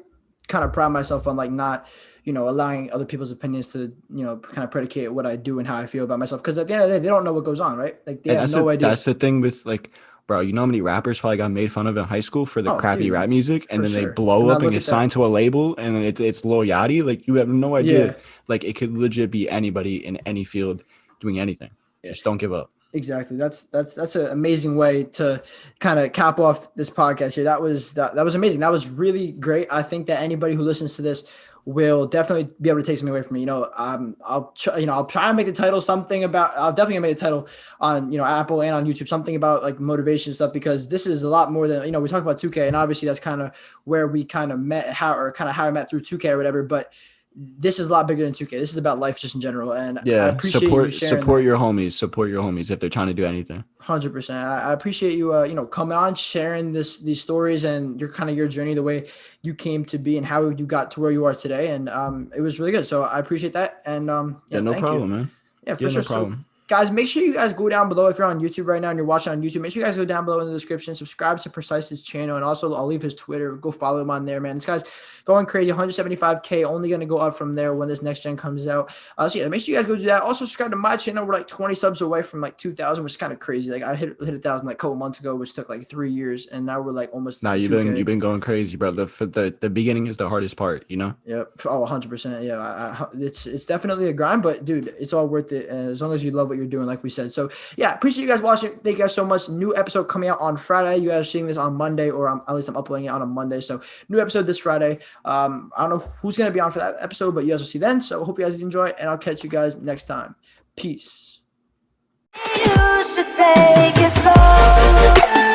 [SPEAKER 1] kind of pride myself on like not, allowing other people's opinions to, kind of predicate what I do and how I feel about myself. Because at the end of the day, they don't know what goes on, right? Like they
[SPEAKER 2] And
[SPEAKER 1] have no idea.
[SPEAKER 2] that's the thing with, like, bro, you know how many rappers probably got made fun of in high school for the
[SPEAKER 1] Oh,
[SPEAKER 2] crappy
[SPEAKER 1] dude,
[SPEAKER 2] rap music, and
[SPEAKER 1] for
[SPEAKER 2] then they
[SPEAKER 1] sure.
[SPEAKER 2] blow
[SPEAKER 1] And I
[SPEAKER 2] up and
[SPEAKER 1] look
[SPEAKER 2] get
[SPEAKER 1] at that.
[SPEAKER 2] signed to a label, and then it's Lil Yachty. Like, you have no idea.
[SPEAKER 1] Yeah.
[SPEAKER 2] Like, it could legit be anybody in any field doing anything.
[SPEAKER 1] Yeah.
[SPEAKER 2] Just don't give up.
[SPEAKER 1] Exactly. That's an amazing way to kind of cap off this podcast here. That was amazing. That was really great. I think that anybody who listens to this will definitely be able to take something away from me. I'll try and make the title something about. I'll definitely make the title on Apple and on YouTube something about like motivation stuff, because this is a lot more than we talk about 2K, and obviously that's kind of where we kind of met, how I met through 2K or whatever, but this is a lot bigger than 2K. This is about life just in general. And I
[SPEAKER 2] Yeah,
[SPEAKER 1] appreciate you sharing
[SPEAKER 2] support
[SPEAKER 1] that.
[SPEAKER 2] your homies. Support your homies if they're trying to do anything.
[SPEAKER 1] 100%. I appreciate you, coming on, sharing these stories and your journey, the way you came to be and how you got to where you are today. And it was really good. So I appreciate that. And
[SPEAKER 2] Yeah, no
[SPEAKER 1] thank
[SPEAKER 2] problem,
[SPEAKER 1] you.
[SPEAKER 2] man.
[SPEAKER 1] Yeah, for
[SPEAKER 2] Yeah,
[SPEAKER 1] sure.
[SPEAKER 2] no problem.
[SPEAKER 1] So, guys, make sure you guys go down below if you're on YouTube right now and you're watching on YouTube. Make sure you guys go down below in the description, subscribe to Precise's channel, and also I'll leave his Twitter. Go follow him on there, man. This guy's going crazy. 175K, only going to go up from there when this next gen comes out. So yeah, make sure you guys go do that. Also subscribe to my channel. We're like 20 subs away from like 2,000, which is kind of crazy. Like I hit 1,000 like a couple months ago, which took like 3 years, and now we're like almost.
[SPEAKER 2] Nah, you've been going crazy, bro. The beginning is the hardest part,
[SPEAKER 1] Yep. Oh, 100%. Yeah. It's definitely a grind, but dude, it's all worth it as long as you love what you're doing, like we said. So yeah, appreciate you guys watching. Thank you guys so much. New episode coming out on Friday. You guys are seeing this on Monday, or at least I'm uploading it on a Monday. So new episode this Friday. I don't know who's going to be on for that episode, but you guys will see then. So hope you guys enjoy, and I'll catch you guys next time. Peace.
[SPEAKER 3] You should take it slow.